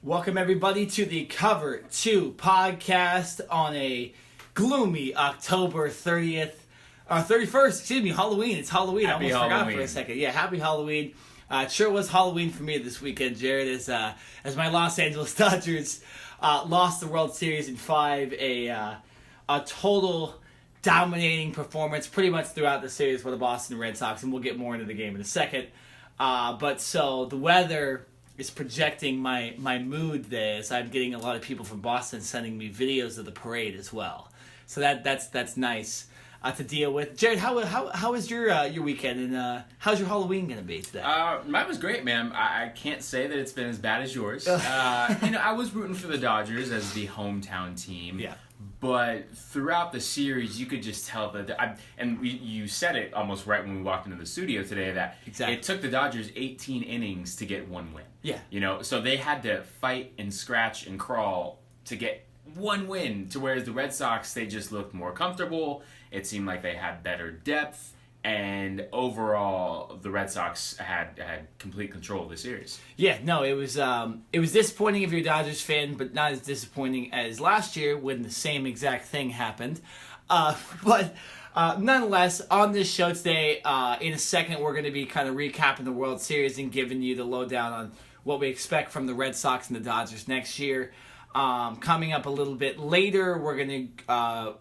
Welcome everybody to the Cover 2 podcast on a gloomy October 30th, 31st, excuse me, Halloween. It's Halloween. Happy I almost Halloween. forgot for a second. Yeah, happy Halloween. It sure was Halloween for me this weekend, Jared, as my Los Angeles Dodgers lost the World Series in 5, a total dominating performance pretty much throughout the series for the Boston Red Sox, and we'll get more into the game in a second. But so the weather is projecting my mood there, as I'm getting a lot of people from Boston sending me videos of the parade as well. So that's nice to deal with. Jared, how was your weekend, and how's your Halloween gonna be today? Mine was great, man. I can't say that it's been as bad as yours. I was rooting for the Dodgers as the hometown team. Yeah. But throughout the series, you could just tell that, you said it almost right when we walked into the studio today, that Exactly. It took the Dodgers 18 innings to get one win. Yeah. So they had to fight and scratch and crawl to get one win, to whereas the Red Sox, they just looked more comfortable. It seemed like they had better depth. And overall, the Red Sox had complete control of the series. Yeah, no, it was disappointing if you're a Dodgers fan, but not as disappointing as last year when the same exact thing happened. But nonetheless, on this show today, in a second, we're going to be kind of recapping the World Series and giving you the lowdown on what we expect from the Red Sox and the Dodgers next year. Coming up a little bit later, we're going to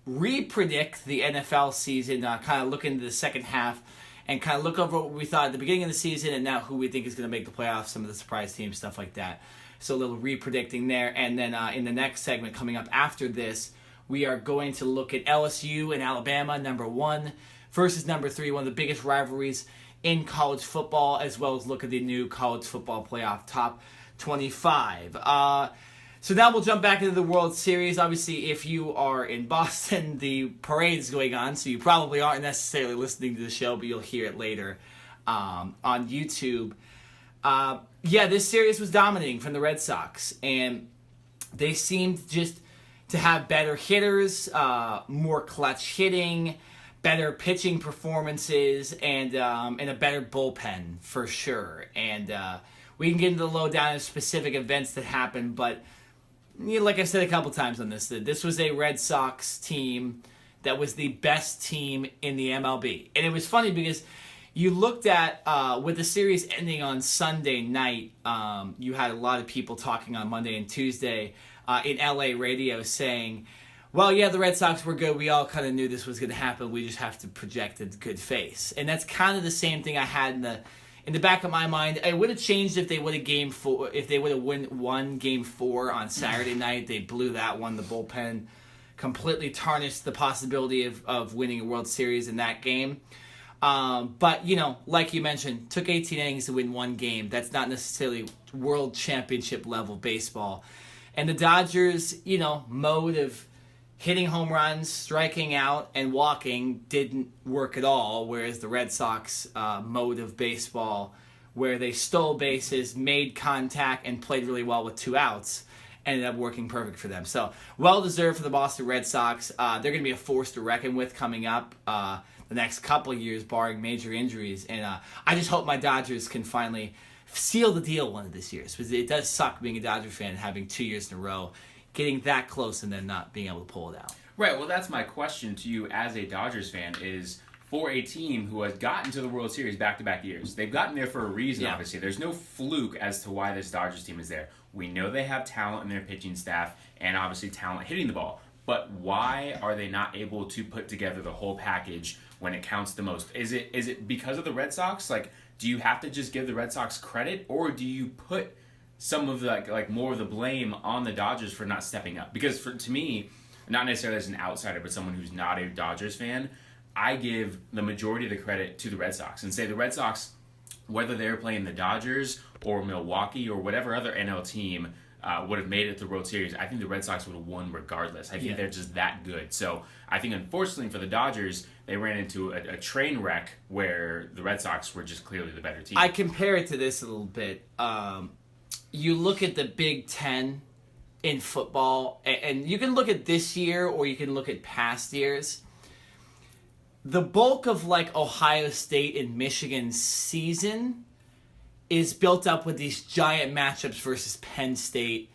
re-predict the NFL season, kind of look into the second half, and kind of look over what we thought at the beginning of the season and now who we think is going to make the playoffs, some of the surprise teams, stuff like that. So a little re-predicting there. And then in the next segment coming up after this, we are going to look at LSU and Alabama, number 1 versus number 3, one of the biggest rivalries in college football, as well as look at the new college football playoff top 25. So now we'll jump back into the World Series. Obviously, if you are in Boston, the parade is going on, so you probably aren't necessarily listening to the show, but you'll hear it later on YouTube. This series was dominating from the Red Sox, and they seemed just to have better hitters, more clutch hitting, better pitching performances, and a better bullpen for sure. And we can get into the lowdown of specific events that happened, but like I said a couple times on this was a Red Sox team that was the best team in the MLB. And it was funny because you looked at, with the series ending on Sunday night, you had a lot of people talking on Monday and Tuesday in LA radio saying, well, yeah, the Red Sox were good. We all kind of knew this was going to happen. We just have to project a good face. And that's kind of the same thing I had in the back of my mind. It would have changed if they would have won Game 4 on Saturday night. They blew that one. The bullpen completely tarnished the possibility of winning a World Series in that game. But, like you mentioned, took 18 innings to win one game. That's not necessarily world championship level baseball. And the Dodgers, mode of hitting home runs, striking out, and walking didn't work at all, whereas the Red Sox mode of baseball, where they stole bases, made contact, and played really well with 2 outs, ended up working perfect for them. So, well-deserved for the Boston Red Sox. They're going to be a force to reckon with coming up the next couple of years, barring major injuries. And I just hope my Dodgers can finally seal the deal one of this year, because it does suck being a Dodger fan and having 2 years in a row getting that close and then not being able to pull it out. Right, well, that's my question to you as a Dodgers fan is, for a team who has gotten to the World Series back-to-back years, they've gotten there for a reason, obviously. There's no fluke as to why this Dodgers team is there. We know they have talent in their pitching staff and obviously talent hitting the ball. But why are they not able to put together the whole package when it counts the most? Is it because of the Red Sox? Like, do you have to just give the Red Sox credit, or do you put some of the like more of the blame on the Dodgers for not stepping up? Because to me, not necessarily as an outsider, but someone who's not a Dodgers fan, I give the majority of the credit to the Red Sox and say the Red Sox, whether they're playing the Dodgers or Milwaukee or whatever other NL team would have made it to the World Series, I think the Red Sox would have won regardless. I think they're just that good. So I think, unfortunately for the Dodgers, they ran into a train wreck where the Red Sox were just clearly the better team. I compare it to this a little bit. You look at the Big Ten in football, and you can look at this year or you can look at past years. The bulk of Ohio State and Michigan's season is built up with these giant matchups versus Penn State,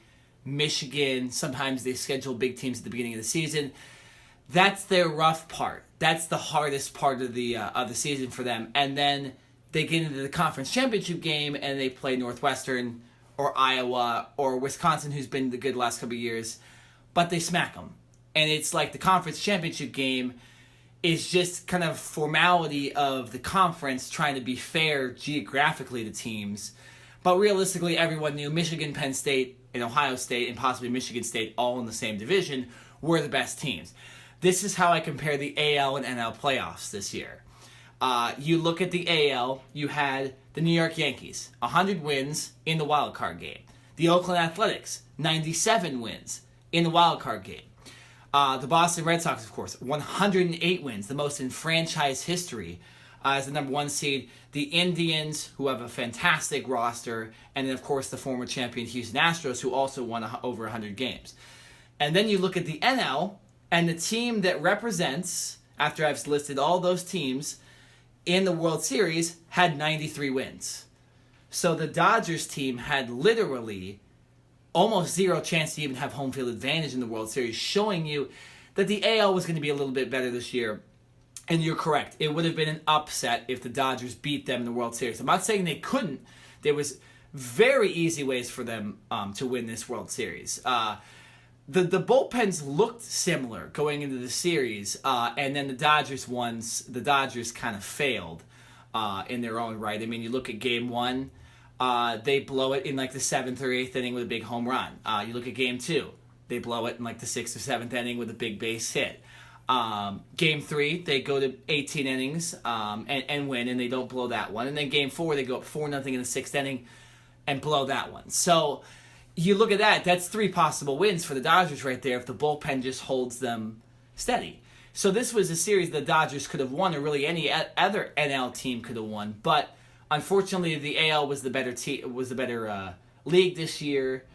Michigan. Sometimes they schedule big teams at the beginning of the season. That's their rough part. That's the hardest part of the season for them. And then they get into the conference championship game and they play Northwestern or Iowa or Wisconsin, who's been the good last couple of years, but they smack them. And it's like the conference championship game is just kind of formality of the conference trying to be fair geographically to teams. But realistically, everyone knew Michigan, Penn State, and Ohio State, and possibly Michigan State, all in the same division, were the best teams. This is how I compare the AL and NL playoffs this year. You look at the AL, you had the New York Yankees, 100 wins in the wild card game. The Oakland Athletics, 97 wins in the wild card game. The Boston Red Sox, of course, 108 wins, the most in franchise history as the number one seed. The Indians, who have a fantastic roster, and then, of course, the former champion Houston Astros, who also won over 100 games. And then you look at the NL, and the team that represents, after I've listed all those teams, in the World Series, had 93 wins. So the Dodgers team had literally almost zero chance to even have home field advantage in the World Series, showing you that the AL was going to be a little bit better this year. And you're correct. It would have been an upset if the Dodgers beat them in the World Series. I'm not saying they couldn't. There was very easy ways for them to win this World Series. The bullpens looked similar going into the series, and then the Dodgers kind of failed in their own right. I mean, you look at Game 1, they blow it in like the 7th or 8th inning with a big home run. You look at Game 2, they blow it in like the 6th or 7th inning with a big base hit. Game 3, they go to 18 innings and win, and they don't blow that one. And then Game 4, they go up 4-0 in the 6th inning and blow that one. So you look at that, that's 3 possible wins for the Dodgers right there if the bullpen just holds them steady. So this was a series the Dodgers could have won, or really any other NL team could have won. But unfortunately, the AL was the better league this year.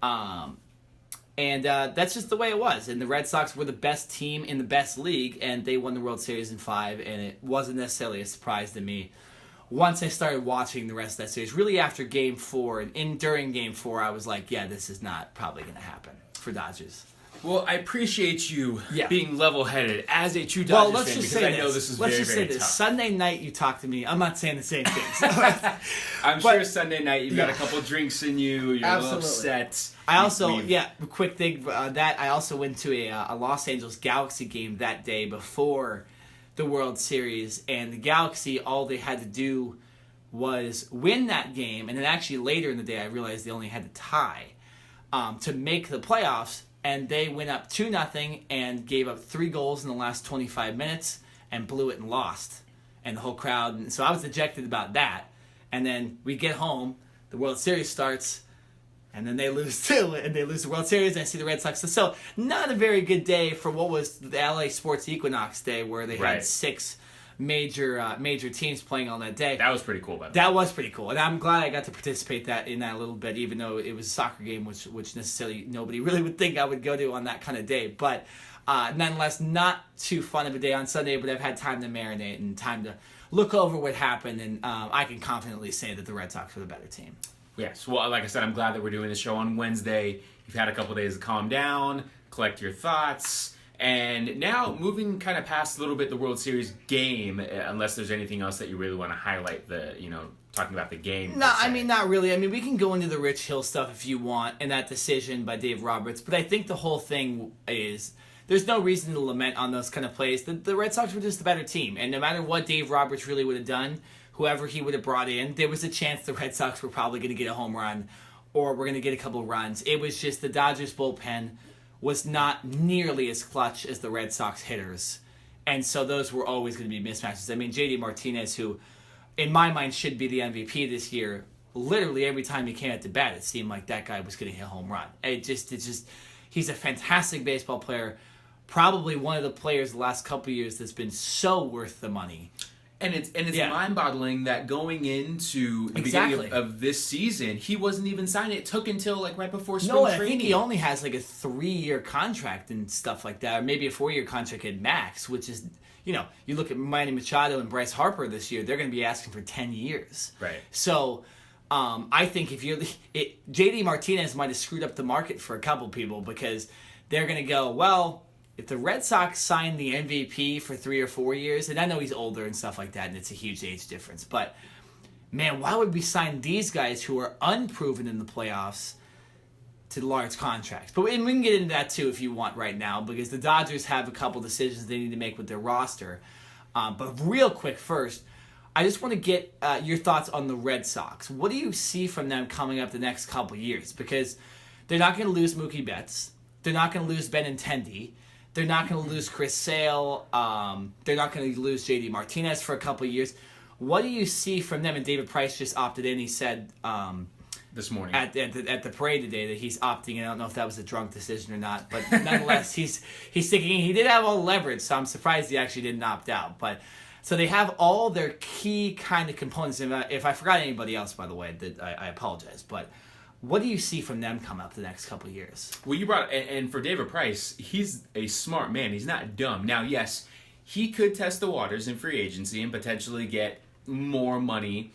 And that's just the way it was. And the Red Sox were the best team in the best league, and they won the World Series in 5, and it wasn't necessarily a surprise to me once I started watching the rest of that series. Really after Game 4, and during Game 4, I was like, yeah, this is not probably going to happen for Dodgers. Well, I appreciate you being level-headed as a true Dodgers fan, because I know this is very, very tough. Sunday night you talk to me, I'm not saying the same things. I'm sure Sunday night you've got a couple drinks in you, you're a little upset. I also, quick thing, I also went to a Los Angeles Galaxy game that day before the World Series, and the Galaxy, all they had to do was win that game, and then actually later in the day I realized they only had to tie to make the playoffs. And they went up 2-0 and gave up 3 goals in the last 25 minutes and blew it and lost. And the whole crowd. And so I was dejected about that. And then we get home, the World Series starts, and then they lose too. And they lose the World Series, and I see the Red Sox. So not a very good day for what was the LA Sports Equinox Day, where they had 6 major teams playing on that day. That was pretty cool, by the way. That was pretty cool, and I'm glad I got to participate in that a little bit, even though it was a soccer game, which necessarily nobody really would think I would go to on that kind of day. But nonetheless, not too fun of a day on Sunday, but I've had time to marinate and time to look over what happened, and I can confidently say that the Red Sox were the better team. Yes, well, like I said, I'm glad that we're doing the show on Wednesday. You've had a couple days to calm down, collect your thoughts. And now, moving kind of past a little bit the World Series game, unless there's anything else that you really want to highlight, talking about the game. No, I mean, not really. I mean, we can go into the Rich Hill stuff if you want, and that decision by Dave Roberts. But I think the whole thing is, there's no reason to lament on those kind of plays. The Red Sox were just the better team. And no matter what Dave Roberts really would have done, whoever he would have brought in, there was a chance the Red Sox were probably going to get a home run, or we're going to get a couple of runs. It was just the Dodgers bullpen was not nearly as clutch as the Red Sox hitters. And so those were always going to be mismatches. I mean, J.D. Martinez, who in my mind should be the MVP this year, literally every time he came at the bat, it seemed like that guy was going to hit a home run. It's just he's a fantastic baseball player, probably one of the players the last couple of years that's been so worth the money. And it's mind-boggling that going into the beginning of this season, he wasn't even signed. It took until right before spring training. I think he only has a 3-year contract and stuff like that, or maybe a 4-year contract at max, which is, you look at Manny Machado and Bryce Harper this year, they're going to be asking for 10 years. Right. So I think JD Martinez might have screwed up the market for a couple people because they're going to go, well, if the Red Sox sign the MVP for 3 or 4 years, and I know he's older and stuff like that, and it's a huge age difference, but man, why would we sign these guys who are unproven in the playoffs to large contracts? But we can get into that too if you want right now, because the Dodgers have a couple decisions they need to make with their roster. But real quick first, I just want to get your thoughts on the Red Sox. What do you see from them coming up the next couple years? Because they're not going to lose Mookie Betts. They're not going to lose Benintendi. They're not going to lose Chris Sale. They're not going to lose JD Martinez for a couple years. What do you see from them? And David Price just opted in. He said this morning at the parade today that he's opting in. I don't know if that was a drunk decision or not, but nonetheless, he's thinking he did have all the leverage, so I'm surprised he actually didn't opt out. But so they have all their key kind of components. If I forgot anybody else, by the way, that I apologize. But what do you see from them come up the next couple of years? Well, you brought and for David Price, he's a smart man. He's not dumb. Now, yes, he could test the waters in free agency and potentially get more money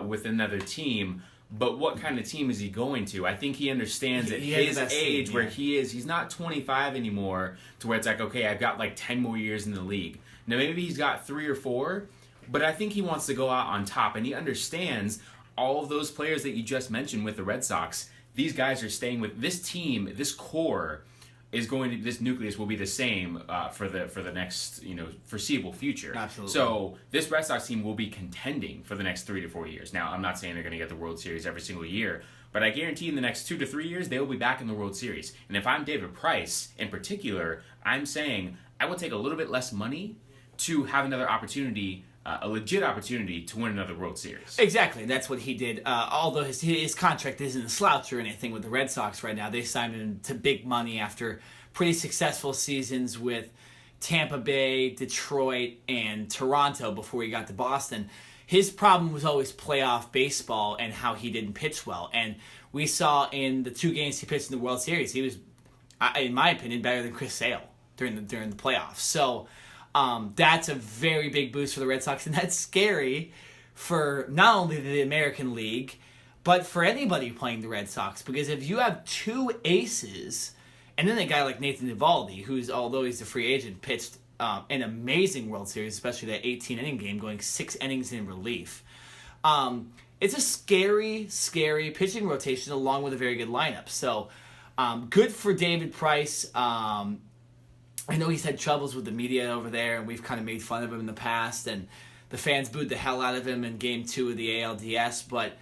with another team. But what kind of team is he going to? I think he understands at his age where he is, he's not 25 anymore to where it's like, okay, I've got like 10 more years in the league. Now, maybe he's got 3 or 4, but I think he wants to go out on top, and he understands all of those players that you just mentioned with the Red Sox. These guys are staying with this team, this core is going to, this nucleus will be the same for the next foreseeable future. Absolutely. So this Red Sox team will be contending for the next 3 to 4 years. Now, I'm not saying they're going to get the World Series every single year, but I guarantee in the next 2 to 3 years they will be back in the World Series. And if I'm David Price in particular, I'm saying I will take a little bit less money to have another opportunity. A legit opportunity to win another World Series. Exactly, and that's what he did. Although his contract isn't a slouch or anything with the Red Sox right now. They signed him to big money after pretty successful seasons with Tampa Bay, Detroit, and Toronto before he got to Boston. His problem was always playoff baseball and how he didn't pitch well. And we saw in the 2 games he pitched in the World Series, he was, in my opinion, better than Chris Sale during the playoffs. So that's a very big boost for the Red Sox, and that's scary for not only the American League, but for anybody playing the Red Sox. Because if you have 2 aces, and then a guy like Nathan Eovaldi, who's, although he's a free agent, pitched an amazing World Series, especially that 18-inning game, going 6 innings in relief. It's a scary, scary pitching rotation along with a very good lineup. So good for David Price. I know he's had troubles with the media over there, and we've kind of made fun of him in the past, and the fans booed the hell out of him in Game 2 of the ALDS, but,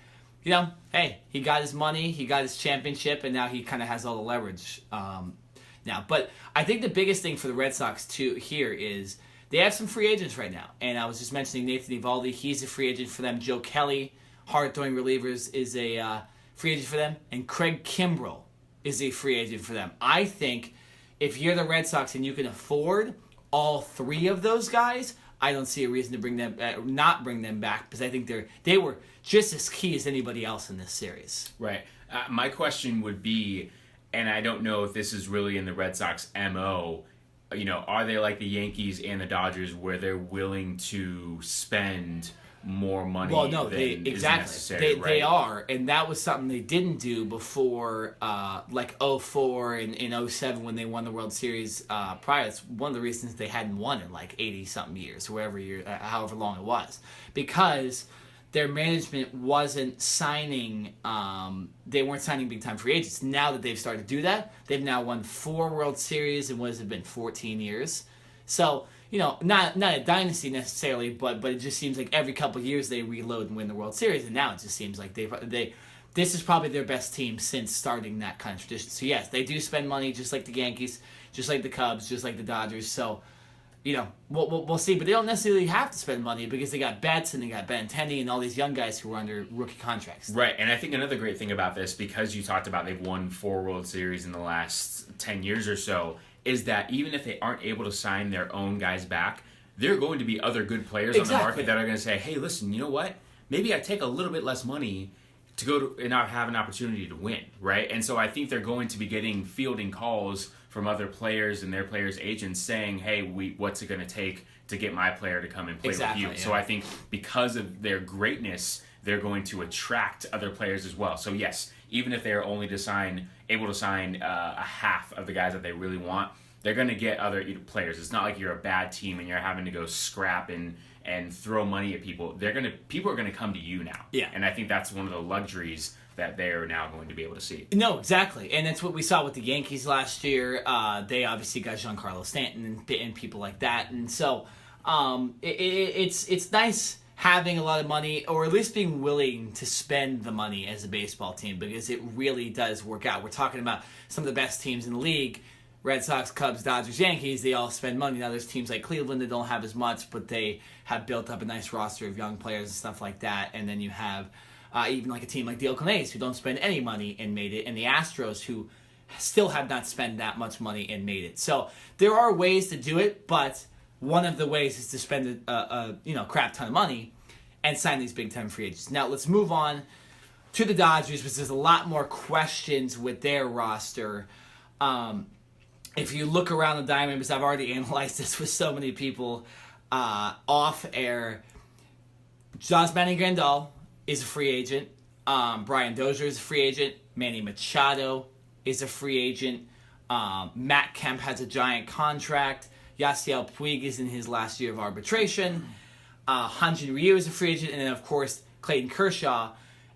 hey, he got his money, he got his championship, and now he kind of has all the leverage now. But I think the biggest thing for the Red Sox, too, here is they have some free agents right now, and I was just mentioning Nathan Eovaldi, he's a free agent for them. Joe Kelly, hard-throwing relievers, is a free agent for them, and Craig Kimbrell is a free agent for them. I think if you're the Red Sox and you can afford all 3 of those guys, I don't see a reason to bring them not bring them back, because I think they were just as key as anybody else in this series. Right. My question would be, and I don't know if this is really in the Red Sox MO, are they like the Yankees and the Dodgers where they're willing to spend more money than is necessary? They are, and that was something they didn't do before, like 04 and 07 when they won the World Series prior. It's one of the reasons they hadn't won in like 80-something years, however long it was, because their management wasn't signing, they weren't signing big-time free agents. Now that they've started to do that, they've now won 4 World Series in what has it been, 14 years. So, not a dynasty necessarily, but it just seems like every couple of years they reload and win the World Series, and now it just seems like this is probably their best team since starting that kind of tradition. So yes, they do spend money just like the Yankees, just like the Cubs, just like the Dodgers. So, we'll see, but they don't necessarily have to spend money because they got Betts and they got Benintendi and all these young guys who are under rookie contracts. Right, and I think another great thing about this, because you talked about they've won 4 World Series in the last 10 years or so, is that even if they aren't able to sign their own guys back, there are going to be other good players on the market that are going to say, hey, listen, you know what? Maybe I take a little bit less money to go to and not have an opportunity to win, right? And so I think they're going to be fielding calls from other players and their players' agents saying, hey, what's it going to take to get my player to come and play with you? Yeah. So I think because of their greatness they're going to attract other players as well. So yes, even if they're only able to sign a half of the guys that they really want, they're going to get other players. It's not like you're a bad team and you're having to go scrap and throw money at people. People are going to come to you now. Yeah. And I think that's one of the luxuries that they're now going to be able to see. No, exactly. And that's what we saw with the Yankees last year. They obviously got Giancarlo Stanton and people like that. And so it's nice having a lot of money, or at least being willing to spend the money as a baseball team, because it really does work out. We're talking about some of the best teams in the league. Red Sox, Cubs, Dodgers, Yankees, they all spend money. Now there's teams like Cleveland that don't have as much, but they have built up a nice roster of young players and stuff like that. And then you have even like a team like the Oakland A's, who don't spend any money and made it, and the Astros, who still have not spent that much money and made it. So there are ways to do it, but one of the ways is to spend a crap ton of money and sign these big time free agents. Now let's move on to the Dodgers, because there's a lot more questions with their roster. If you look around the diamond, because I've already analyzed this with so many people off air, Josmani Grandal is a free agent. Brian Dozier is a free agent. Manny Machado is a free agent. Matt Kemp has a giant contract. Yasiel Puig is in his last year of arbitration. Hyun-Jin Ryu is a free agent. And then, of course, Clayton Kershaw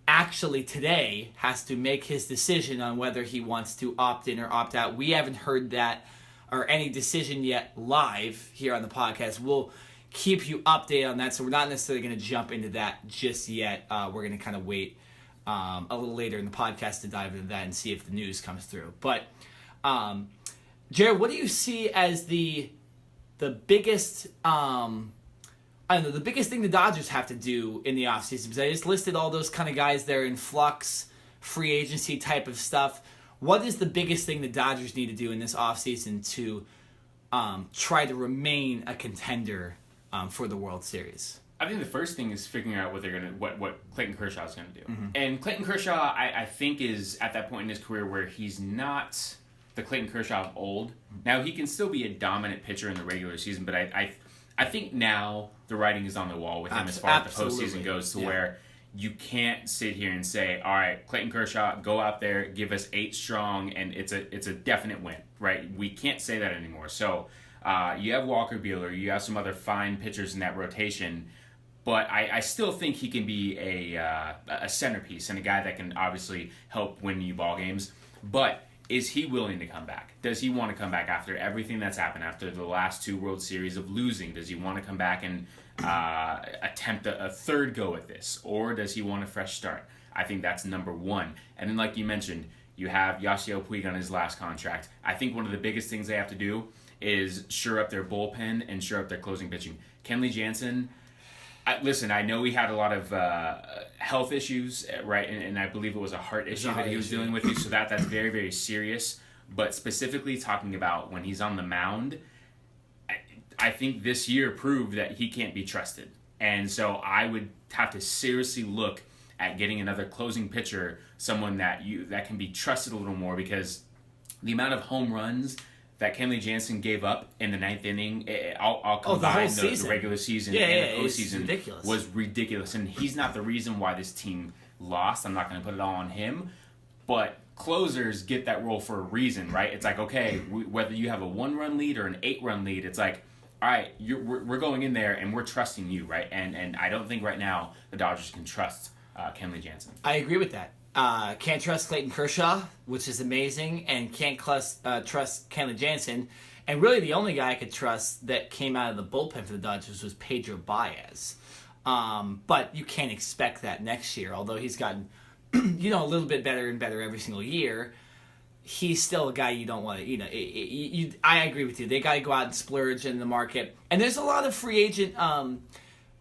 actually today has to make his decision on whether he wants to opt in or opt out. We haven't heard that or any decision yet live here on the podcast. We'll keep you updated on that, so we're not necessarily going to jump into that just yet. We're going to kind of wait a little later in the podcast to dive into that and see if the news comes through. But Jared, what do you see as the biggest the biggest thing the Dodgers have to do in the offseason? Because I just listed all those kind of guys there in flux, free agency type of stuff. What is the biggest thing the Dodgers need to do in this offseason to try to remain a contender for the World Series? I think the first thing is figuring out what Clayton Kershaw is going to do. Mm-hmm. And Clayton Kershaw, I think, is at that point in his career where he's not the Clayton Kershaw of old. Now, he can still be a dominant pitcher in the regular season, but I think now the writing is on the wall with him as far as the postseason goes, to where you can't sit here and say, all right, Clayton Kershaw, go out there, give us 8 strong, and it's a definite win, right? We can't say that anymore. So you have Walker Buehler, you have some other fine pitchers in that rotation, but I still think he can be a centerpiece and a guy that can obviously help win you ball games. But is he willing to come back? Does he want to come back after everything that's happened, after the last 2 World Series of losing? Does he want to come back and attempt a third go at this? Or does he want a fresh start? I think that's number one. And then, like you mentioned, you have Yasiel Puig on his last contract. I think one of the biggest things they have to do is shore up their bullpen and shore up their closing pitching. Kenley Jansen, listen, I know he had a lot of health issues, right? And I believe it was a heart issue that he was dealing with. So that's very, very serious. But specifically talking about when he's on the mound, I think this year proved that he can't be trusted. And so I would have to seriously look at getting another closing pitcher, someone that can be trusted a little more, because the amount of home runs that Kenley Jansen gave up in the 9th inning, I'll combine the regular season and the postseason, was ridiculous. And he's not the reason why this team lost. I'm not going to put it all on him. But closers get that role for a reason, right? It's like, okay, whether you have a 1-run lead or an 8-run lead, it's like, all right, we're going in there and we're trusting you, right? And I don't think right now the Dodgers can trust Kenley Jansen. I agree with that. Can't trust Clayton Kershaw, which is amazing, and can't trust Kenley Jansen. And really the only guy I could trust that came out of the bullpen for the Dodgers was Pedro Baez. But you can't expect that next year, although he's gotten a little bit better and better every single year. He's still a guy you don't want to, I agree with you. They got to go out and splurge in the market. And there's a lot of free agent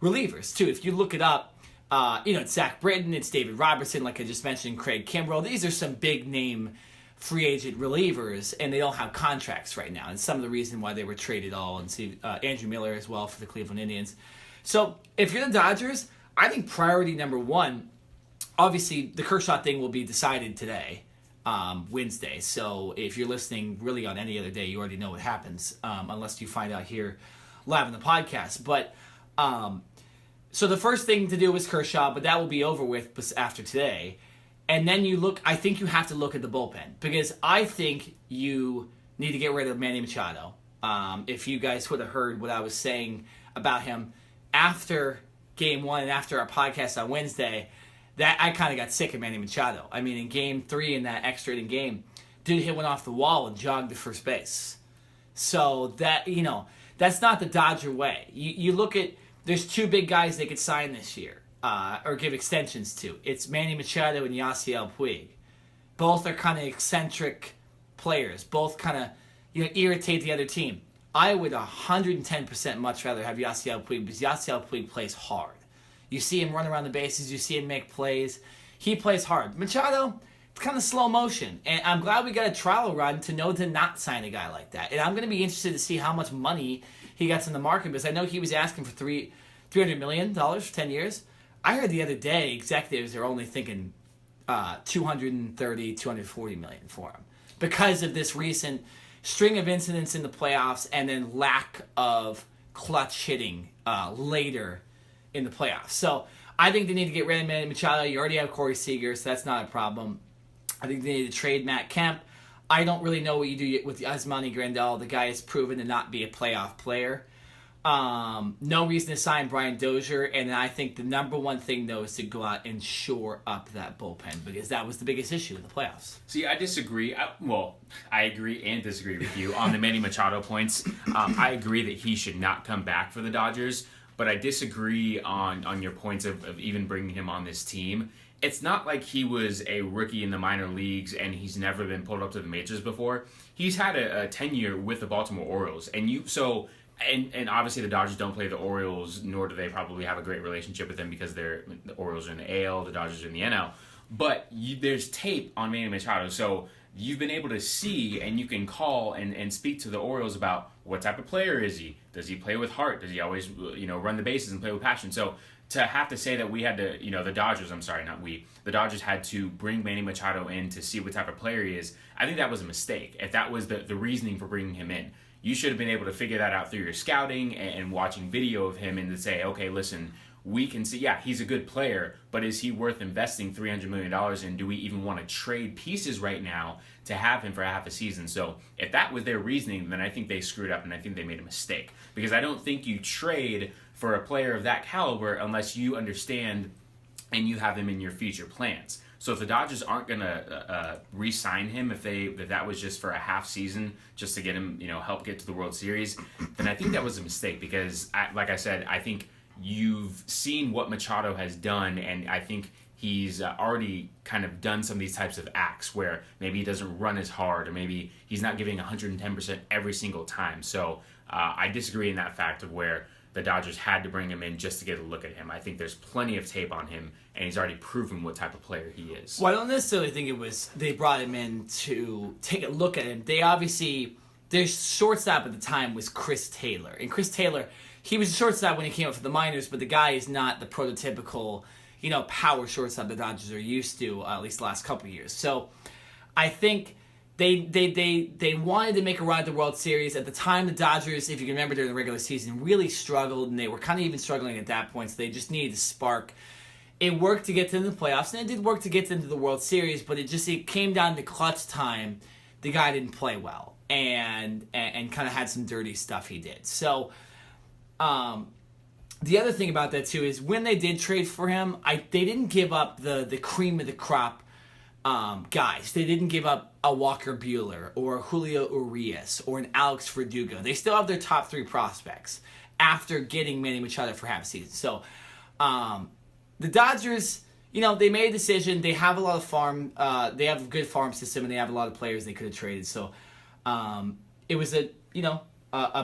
relievers, too. If you look it up, it's Zach Britton, it's David Robertson, like I just mentioned, Craig Kimbrell. These are some big-name free agent relievers, and they don't have contracts right now. And some of the reason why they were traded all, and Andrew Miller as well for the Cleveland Indians. So if you're the Dodgers, I think priority number one, obviously the Kershaw thing will be decided today. Wednesday. So if you're listening really on any other day, you already know what happens, unless you find out here live on the podcast. But So the first thing to do was Kershaw, but that will be over with after today. And then I think you have to look at the bullpen, because I think you need to get rid of Manny Machado. If you guys would have heard what I was saying about him after Game 1 and after our podcast on Wednesday, that I kind of got sick of Manny Machado. I mean, in Game 3 in that extra inning game, dude hit one off the wall and jogged to first base. So that, that's not the Dodger way. You look at, there's two big guys they could sign this year, or give extensions to. It's Manny Machado and Yasiel Puig. Both are kind of eccentric players. Both kind of, irritate the other team. I would 110% much rather have Yasiel Puig, because Yasiel Puig plays hard. You see him run around the bases. You see him make plays. He plays hard. Machado, it's kind of slow motion. And I'm glad we got a trial run to know to not sign a guy like that. And I'm going to be interested to see how much money he gets in the market, because I know he was asking for $300 million for 10 years. I heard the other day executives are only thinking $230, $240 million for him, because of this recent string of incidents in the playoffs and then lack of clutch hitting later in the playoffs. So I think they need to get rid of Manny Machado. You already have Corey Seager, so that's not a problem. I think they need to trade Matt Kemp. I don't really know what you do with Yasmani Grandal. The guy has proven to not be a playoff player. No reason to sign Brian Dozier, and I think the number one thing, though, is to go out and shore up that bullpen, because that was the biggest issue in the playoffs. See, I disagree. I agree and disagree with you on the Manny Machado points. I agree that he should not come back for the Dodgers, but I disagree on your points of even bringing him on this team. It's not like he was a rookie in the minor leagues and he's never been pulled up to the majors before. He's had a tenure with the Baltimore Orioles, and obviously the Dodgers don't play the Orioles, nor do they probably have a great relationship with them, because the Orioles are in the AL, the Dodgers are in the NL. But there's tape on Manny Machado, so you've been able to see, and you can call and speak to the Orioles about what type of player is he? Does he play with heart? Does he always run the bases and play with passion? So to have to say that we had to, the Dodgers, the Dodgers had to bring Manny Machado in to see what type of player he is, I think that was a mistake. If that was the reasoning for bringing him in, you should have been able to figure that out through your scouting and watching video of him, and to say, okay, listen, we can see, yeah, he's a good player, but is he worth investing $300 million in? Do we even want to trade pieces right now to have him for half a season? So if that was their reasoning, then I think they screwed up, and I think they made a mistake. Because I don't think you trade for a player of that caliber unless you understand and you have him in your future plans. So if the Dodgers aren't going to re-sign him, if that was just for a half season, just to get him, help get to the World Series, then I think that was a mistake, because, like I said, I think you've seen what Machado has done, and I think he's already kind of done some of these types of acts where maybe he doesn't run as hard, or maybe he's not giving 110% every single time. So I disagree in that fact of where the Dodgers had to bring him in just to get a look at him. I think there's plenty of tape on him, and he's already proven what type of player he is. Well, I don't necessarily think it was they brought him in to take a look at him. They obviously, their shortstop at the time was Chris Taylor. And Chris Taylor, he was a shortstop when he came up for the minors, but the guy is not the prototypical, power shortstop the Dodgers are used to, at least the last couple of years. So I think they wanted to make a run at the World Series. At the time, the Dodgers, if you can remember during the regular season, really struggled, and they were kind of even struggling at that point, so they just needed a spark. It worked to get them to the playoffs, and it did work to get them to the World Series, but it came down to clutch time. The guy didn't play well, and kind of had some dirty stuff he did. So the other thing about that, too, is when they did trade for him, they didn't give up the cream of the crop guys. They didn't give up a Walker Buehler or Julio Urias or an Alex Verdugo. They still have their top three prospects after getting Manny Machado for half a season. So the Dodgers, they made a decision. They have a lot of farm. They have a good farm system, and they have a lot of players they could have traded. So it was a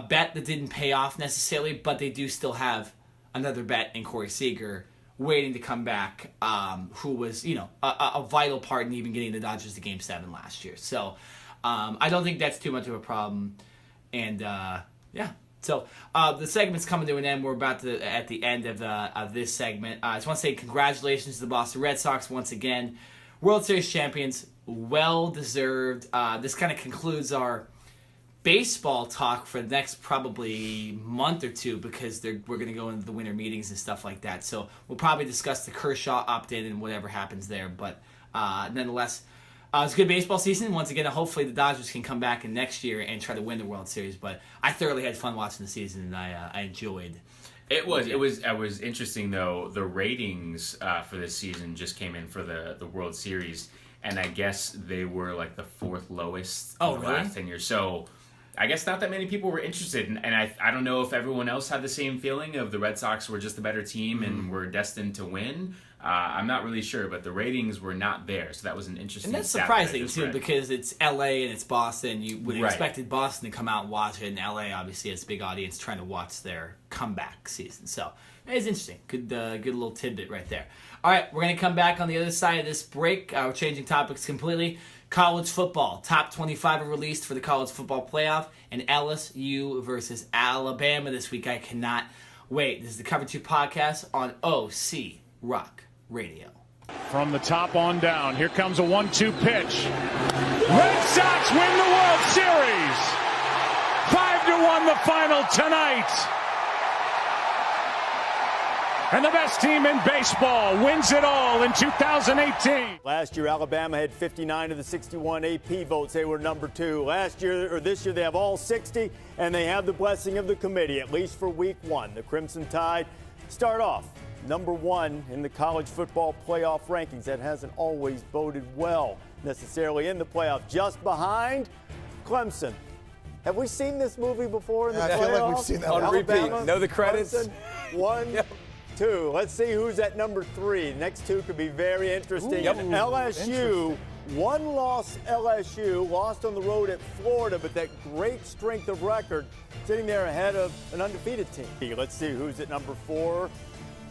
bet that didn't pay off necessarily, but they do still have another bet in Corey Seager waiting to come back, who was, a vital part in even getting the Dodgers to Game 7 last year. So I don't think that's too much of a problem. And, yeah. So the segment's coming to an end. We're about to at the end of this segment. I just want to say congratulations to the Boston Red Sox once again. World Series champions, well-deserved. This kind of concludes our baseball talk for the next probably month or two because we're going to go into the winter meetings and stuff like that. So we'll probably discuss the Kershaw opt-in and whatever happens there. But nonetheless, it's a good baseball season. Once again, hopefully the Dodgers can come back in next year and try to win the World Series. But I thoroughly had fun watching the season, and I enjoyed. It was interesting though. The ratings for this season just came in for the World Series, and I guess they were like the fourth lowest in the last 10 years. So I guess not that many people were interested, and I don't know if everyone else had the same feeling of the Red Sox were just a better team and were destined to win. I'm not really sure, but the ratings were not there, so that was an interesting. And that's surprising too, because it's LA and it's Boston. You would have expected Boston to come out and watch it, and LA obviously has a big audience trying to watch their comeback season. So it's interesting. Good little tidbit right there. All right, we're gonna come back on the other side of this break. We're changing topics completely. College football. Top 25 are released for the college football playoff, and LSU versus Alabama this week. I cannot wait. This is the Cover 2 podcast on OC Rock Radio. From the top on down, here comes a 1-2 pitch. Red Sox win the World Series. 5-1 the final tonight. And the best team in baseball wins it all in 2018. Last year, Alabama had 59 of the 61 AP votes. They were number 2. This year, they have all 60, and they have the blessing of the committee, at least for week 1. The Crimson Tide start off number 1 in the college football playoff rankings. That hasn't always boded well necessarily in the playoff. Just behind Clemson. Have we seen this movie before in the playoffs? I feel like we've seen that on repeat. Know the credits? Clemson, 1, 2. Let's see who's at number 3. Next 2 could be very interesting. LSU, one-loss LSU, lost on the road at Florida, but that great strength of record, sitting there ahead of an undefeated team. Let's see who's at number 4.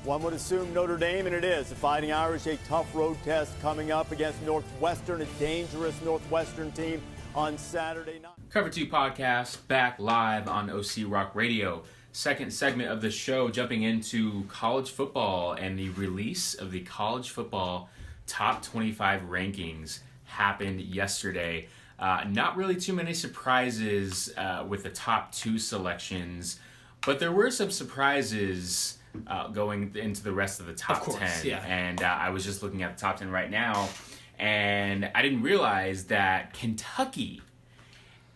One would assume Notre Dame, and it is. The Fighting Irish, a tough road test coming up against Northwestern, a dangerous Northwestern team on Saturday night. Cover 2 podcast back live on OC Rock Radio. Second segment of the show, jumping into college football, and the release of the college football top 25 rankings happened yesterday. Not really too many surprises with the top 2 selections, but there were some surprises going into the rest of the top 10. Yeah. And I was just looking at the top 10 right now, and I didn't realize that Kentucky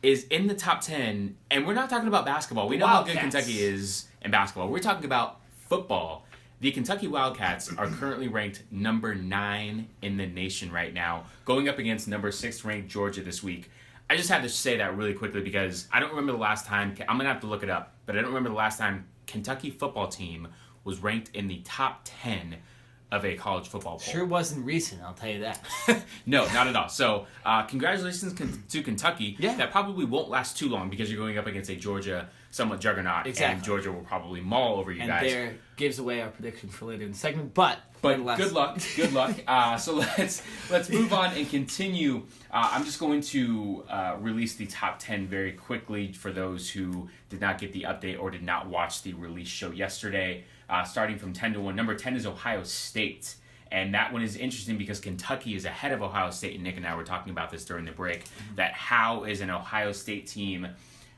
is in the top 10, and we're not talking about basketball. We know how good Kentucky is in basketball. We're talking about football. The Kentucky Wildcats are currently ranked number 9 in the nation right now, going up against number 6 ranked Georgia this week. I just had to say that really quickly because I don't remember the last time, I'm going to have to look it up, but I don't remember the last time Kentucky football team was ranked in the top 10 of a college football poll. Sure wasn't recent, I'll tell you that. No, not at all. So, congratulations to Kentucky. Yeah. That probably won't last too long because you're going up against a Georgia somewhat juggernaut. Exactly. And Georgia will probably maul over you and guys. And there gives away our prediction for later in the segment, but good luck. So let's move on and continue. I'm just going to release the top 10 very quickly for those who did not get the update or did not watch the release show yesterday. Starting from 10 to 1. Number 10 is Ohio State. And that one is interesting because Kentucky is ahead of Ohio State. And Nick and I were talking about this during the break. That how is an Ohio State team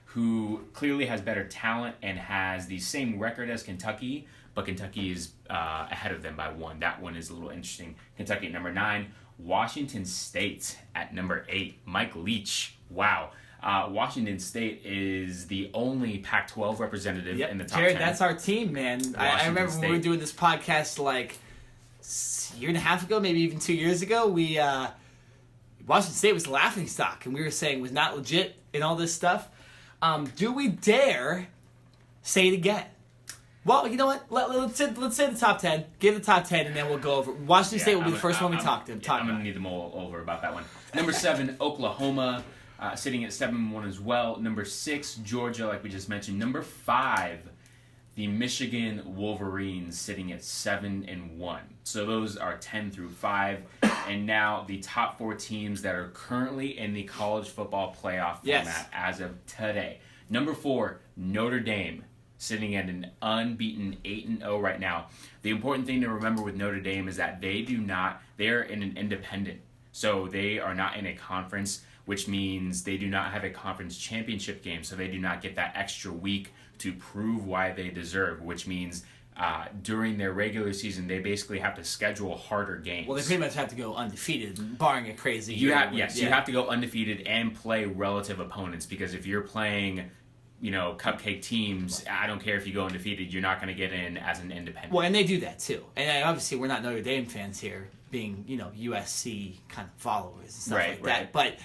who clearly has better talent and has the same record as Kentucky, but Kentucky is ahead of them by 1. That one is a little interesting. Kentucky at number 9. Washington State at number 8. Mike Leach. Wow. Washington State is the only Pac-12 representative in the top 10. Jared, that's our team, man. I remember when we were doing this podcast like a year and a half ago, maybe even 2 years ago. Washington State was the laughingstock, and we were saying was not legit and all this stuff. Do we dare say it again? Well, you know what? Let's say the top 10. Give the top 10, and then we'll go over. Washington State will be the first one we talk about. I'm going to need them all over about that one. Number 7, Oklahoma. Sitting at 7-1 as well. Number 6, Georgia, like we just mentioned. Number 5, the Michigan Wolverines, sitting at 7-1. So those are 10 through 5. And now the top 4 teams that are currently in the college football playoff format as of today. Number 4, Notre Dame, sitting at an unbeaten 8-0 right now. The important thing to remember with Notre Dame is that they're in an independent. So they are not in a conference. which means they do not have a conference championship game, so they do not get that extra week to prove why they deserve, which means during their regular season, they basically have to schedule harder games. Well, they pretty much have to go undefeated, barring a crazy year. You have to go undefeated and play relative opponents, because if you're playing, cupcake teams, I don't care if you go undefeated, you're not going to get in as an independent. Well, and they do that too. And obviously, we're not Notre Dame fans here, being USC kind of followers and stuff like that. But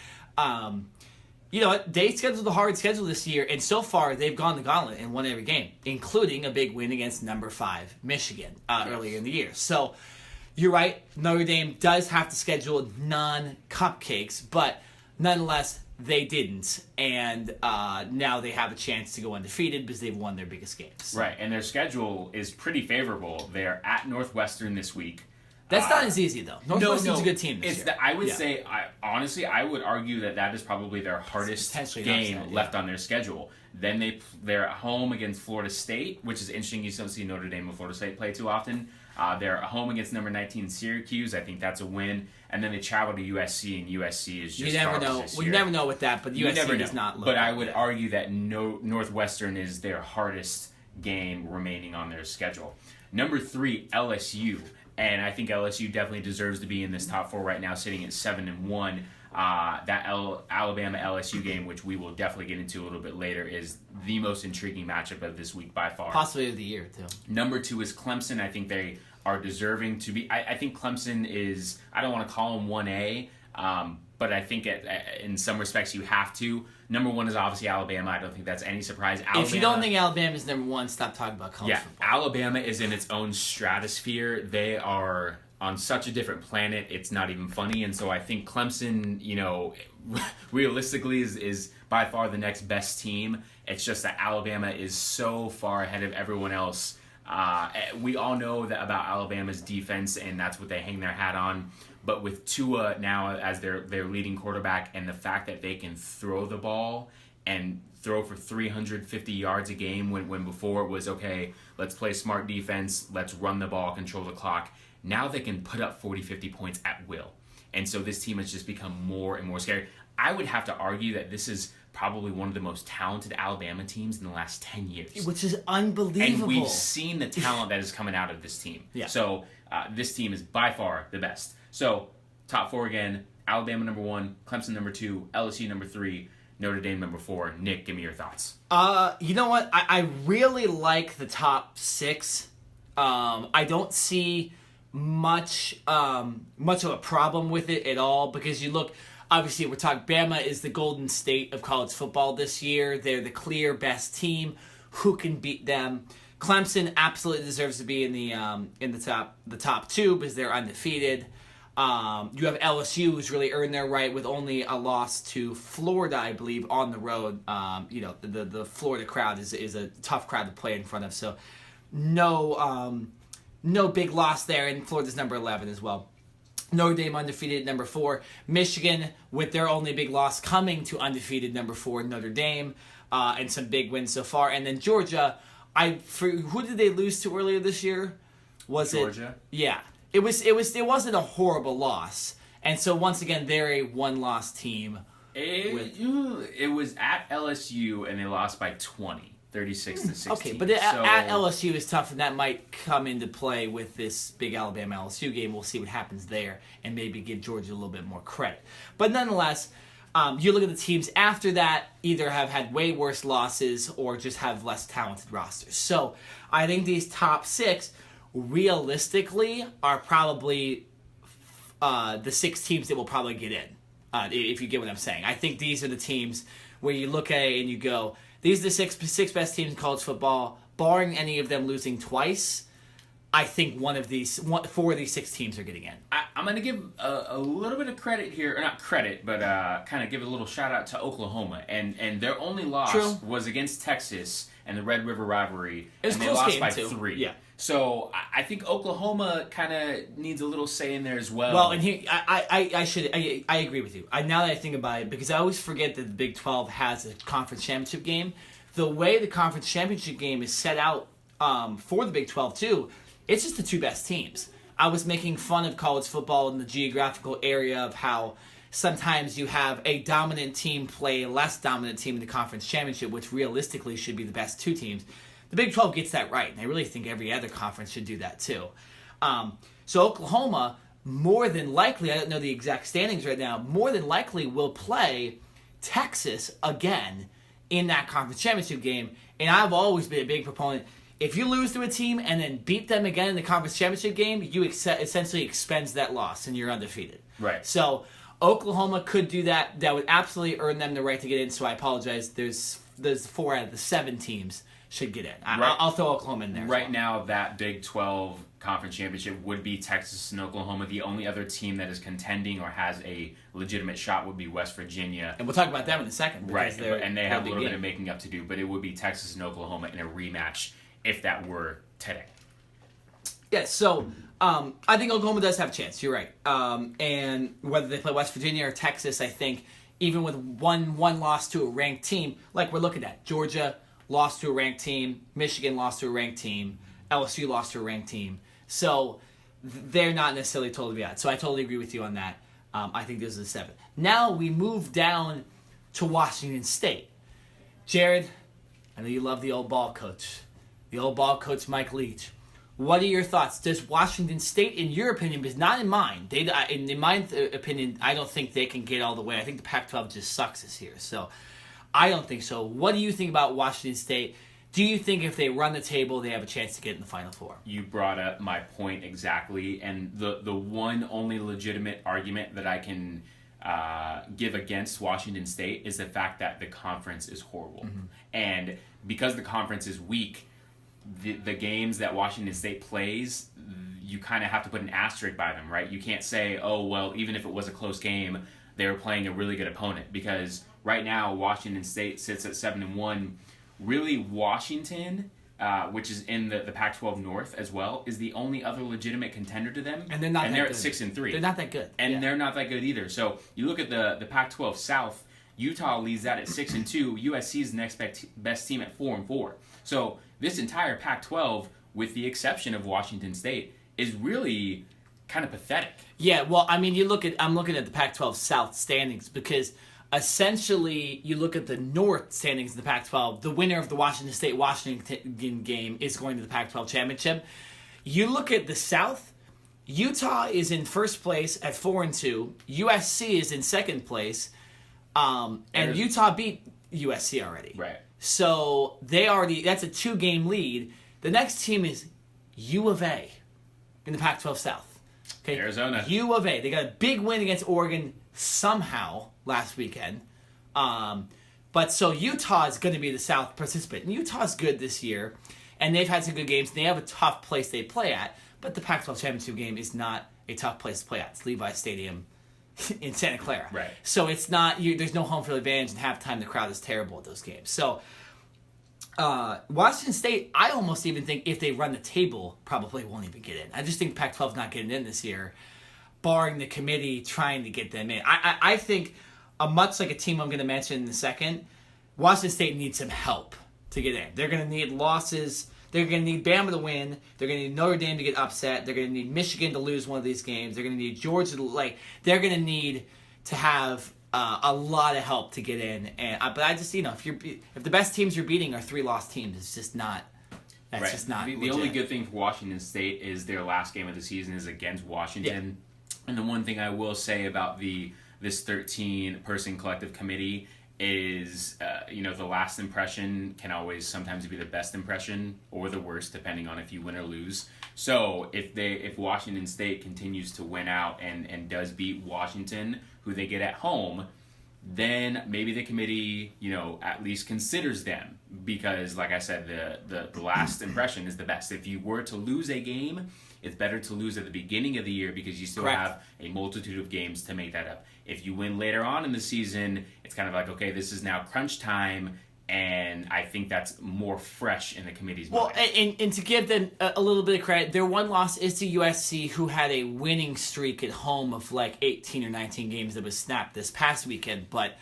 they scheduled a hard schedule this year, and so far they've gone the gauntlet and won every game, including a big win against number 5 Michigan earlier in the year. So you're right, Notre Dame does have to schedule non-cupcakes, but nonetheless, they didn't, and now they have a chance to go undefeated because they've won their biggest games. Right, and their schedule is pretty favorable. They're at Northwestern this week. That's not as easy, though. Northwestern's a good team this year. I would say, honestly, I would argue that is probably their hardest game left on their schedule. Then they're at home against Florida State, which is interesting. You don't see Notre Dame and Florida State play too often. They're at home against number 19 Syracuse. I think that's a win. And then they travel to USC, and USC is just you never know. You never know with that, but USC does not look. But I would argue that Northwestern is their hardest game remaining on their schedule. Number 3, LSU. And I think LSU definitely deserves to be in this top 4 right now, sitting at 7-1. That Alabama LSU game, which we will definitely get into a little bit later, is the most intriguing matchup of this week by far. Possibly of the year, too. Number 2 is Clemson. I think they are deserving to be. I think Clemson is, I don't want to call them 1A, but I think in some respects you have to. Number 1 is obviously Alabama. I don't think that's any surprise. If you don't think Alabama is number 1, stop talking about college football. Alabama is in its own stratosphere. They are on such a different planet, it's not even funny. And so I think Clemson, realistically is by far the next best team. It's just that Alabama is so far ahead of everyone else. We all know that about Alabama's defense, and that's what they hang their hat on. But with Tua now as their leading quarterback, and the fact that they can throw the ball and throw for 350 yards a game when before it was, okay, let's play smart defense, let's run the ball, control the clock. Now they can put up 40, 50 points at will. And so this team has just become more and more scary. I would have to argue that this is probably one of the most talented Alabama teams in the last 10 years. Which is unbelievable. And we've seen the talent that is coming out of this team. Yeah. So this team is by far the best. So top 4 again, Alabama number 1, Clemson number 2, LSU number 3, Notre Dame number 4. Nick, give me your thoughts. You know what? I really like the top 6. I don't see much of a problem with it at all, because you look, obviously we're talking, Bama is the Golden State of college football this year. They're the clear best team. Who can beat them? Clemson absolutely deserves to be in the top 2 because they're undefeated. You have LSU, who's really earned their right with only a loss to Florida, I believe, on the road. The Florida crowd is a tough crowd to play in front of, so no big loss there, and Florida's number 11 as well. Notre Dame undefeated at number 4. Michigan, with their only big loss, coming to undefeated number 4, Notre Dame, and some big wins so far. And then Georgia, who did they lose to earlier this year? Georgia? Yeah. It wasn't a horrible loss. And so once again, they're a one-loss team. It was at LSU, and they lost by 20. 36-16. Okay, but at LSU is tough, and that might come into play with this big Alabama-LSU game. We'll see what happens there, and maybe give Georgia a little bit more credit. But nonetheless, you look at the teams after that, either have had way worse losses or just have less talented rosters. So I think these top 6, realistically, are probably the 6 teams that will probably get in, if you get what I'm saying. I think these are the teams where you look at it and you go, these are the six best teams in college football, barring any of them losing twice. I think 4 of these 6 teams are getting in. I'm going to give a little bit of credit here, or not credit, but kind of give a little shout out to Oklahoma. And their only loss was against Texas and the Red River rivalry, and they lost by 3. Yeah. So I think Oklahoma kind of needs a little say in there as well. Well, and here I agree with you. Now that I think about it, because I always forget that the Big 12 has a conference championship game. The way the conference championship game is set out for the Big 12 too, it's just the 2 best teams. I was making fun of college football in the geographical area of how sometimes you have a dominant team play a less dominant team in the conference championship, which realistically should be the best two teams. The Big 12 gets that right, and I really think every other conference should do that too. So Oklahoma, more than likely, I don't know the exact standings right now, more than likely will play Texas again in that conference championship game. And I've always been a big proponent. If you lose to a team and then beat them again in the conference championship game, you essentially expense that loss and you're undefeated. Right. So Oklahoma could do that. That would absolutely earn them the right to get in. So I apologize. There's 4 out of the 7 teams should get in. I'll throw Oklahoma in there. Right now, that Big 12 conference championship would be Texas and Oklahoma. The only other team that is contending or has a legitimate shot would be West Virginia. And we'll talk about them in a second. Right, and they have a little bit of making up to do, but it would be Texas and Oklahoma in a rematch if that were today. Yeah, so I think Oklahoma does have a chance. You're right. And whether they play West Virginia or Texas, I think even with one loss to a ranked team, like we're looking at, Georgia lost to a ranked team, Michigan lost to a ranked team, LSU lost to a ranked team. So they're not necessarily totally bad. So I totally agree with you on that. I think this is a 7. Now we move down to Washington State. Jared, I know you love the old ball coach. The old ball coach, Mike Leach. What are your thoughts? Does Washington State, in your opinion, because not in mine, in my opinion, I don't think they can get all the way. I think the Pac-12 just sucks this year. So I don't think so. What do you think about Washington State? Do you think if they run the table, they have a chance to get in the Final Four? You brought up my point exactly, and the one only legitimate argument that I can give against Washington State is the fact that the conference is horrible. Mm-hmm. And because the conference is weak, the games that Washington State plays, you kind of have to put an asterisk by them, right? You can't say, oh, well, even if it was a close game, they were playing a really good opponent, because right now Washington State sits at 7-1. Really, Washington, which is in the Pac-12 North as well, is the only other legitimate contender to them. And they're not and that they're good. At 6-3. They're not that good. And they're not that good either. So you look at the Pac-12 South, Utah leads that at 6-2. USC is the next best team at 4-4. So this entire Pac-12, with the exception of Washington State, is really kind of pathetic. Yeah, well, I mean, I'm looking at the Pac-12 South standings, because essentially you look at the North standings in the Pac-12, the winner of the Washington State-Washington game is going to the Pac-12 championship. You look at the South, Utah is in first place at 4-2. USC is in second place, and Utah beat USC already. Right. So that's a 2-game lead. The next team is U of A in the Pac-12 South. Okay. Arizona. U of A. They got a big win against Oregon somehow last weekend. But so Utah is going to be the South participant. And Utah's good this year, and they've had some good games. They have a tough place they play at, but the Pac-12 championship game is not a tough place to play at. It's Levi Stadium in Santa Clara. Right. So it's not, there's no home field advantage, and halftime the crowd is terrible at those games. So Washington State, I almost even think if they run the table, probably won't even get in. I just think Pac-12's not getting in this year, barring the committee trying to get them in. I think, much like a team I'm going to mention in a second, Washington State needs some help to get in. They're going to need losses. They're going to need Bama to win. They're going to need Notre Dame to get upset. They're going to need Michigan to lose one of these games. They're going to need Georgia to, they're going to need to have a lot of help to get in. But I just, if the best teams you're beating are 3-loss teams, it's just not. That's just not. The only good thing for Washington State is their last game of the season is against Washington. Yeah. And the one thing I will say about this 13-person collective committee is, the last impression can always sometimes be the best impression or the worst, depending on if you win or lose. So if Washington State continues to win out and does beat Washington, who they get at home, then maybe the committee, at least considers them, because, like I said, the last impression is the best. If you were to lose a game, it's better to lose at the beginning of the year, because you still have a multitude of games to make that up. If you win later on in the season, it's kind of like, okay, this is now crunch time, and I think that's more fresh in the committee's mind. Well, and to give them a little bit of credit, their one loss is to USC, who had a winning streak at home of 18 or 19 games that was snapped this past weekend. But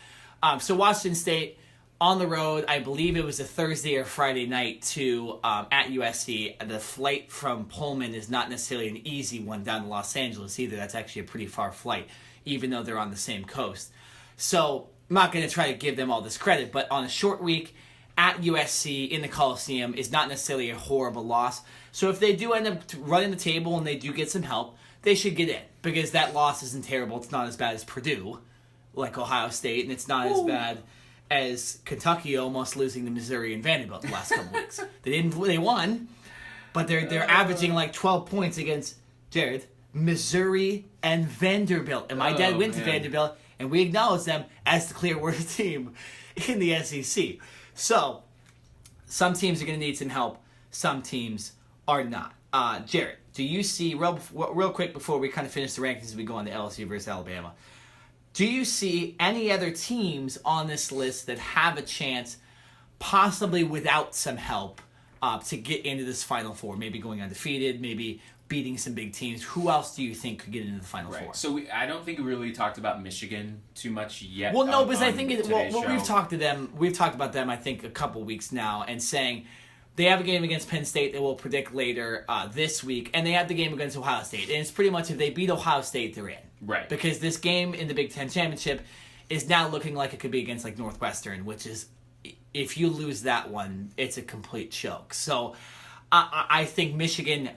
so Washington State on the road, I believe it was a Thursday or Friday night to at USC. The flight from Pullman is not necessarily an easy one down to Los Angeles either. That's actually a pretty far flight. even though they're on the same coast. So I'm not going to try to give them all this credit, but on a short week at USC in the Coliseum is not necessarily a horrible loss. So if they do end up running the table and they do get some help, they should get in, because that loss isn't terrible. It's not as bad as Purdue, like Ohio State, and it's not as bad as Kentucky almost losing to Missouri and Vanderbilt the last couple weeks. They won, but they're averaging like 12 points against, Jared, Missouri and Vanderbilt. And my dad went to Vanderbilt, and we acknowledge them as the clear worst team in the SEC. So some teams are going to need some help. Some teams are not. Jared, do you see, real quick before we kind of finish the rankings as we go on to LSU versus Alabama, do you see any other teams on this list that have a chance, possibly without some help, to get into this Final Four? Maybe going undefeated, maybe beating some big teams. Who else do you think could get into the Final Four? So I don't think we really talked about Michigan too much yet. Well, no, because I think we've talked about them, I think, a couple weeks now, and saying they have a game against Penn State that we'll predict later this week, and they have the game against Ohio State. And it's pretty much if they beat Ohio State, they're in. Right. Because this game in the Big Ten Championship is now looking like it could be against like Northwestern, which is, if you lose that one, it's a complete choke. So I think Michigan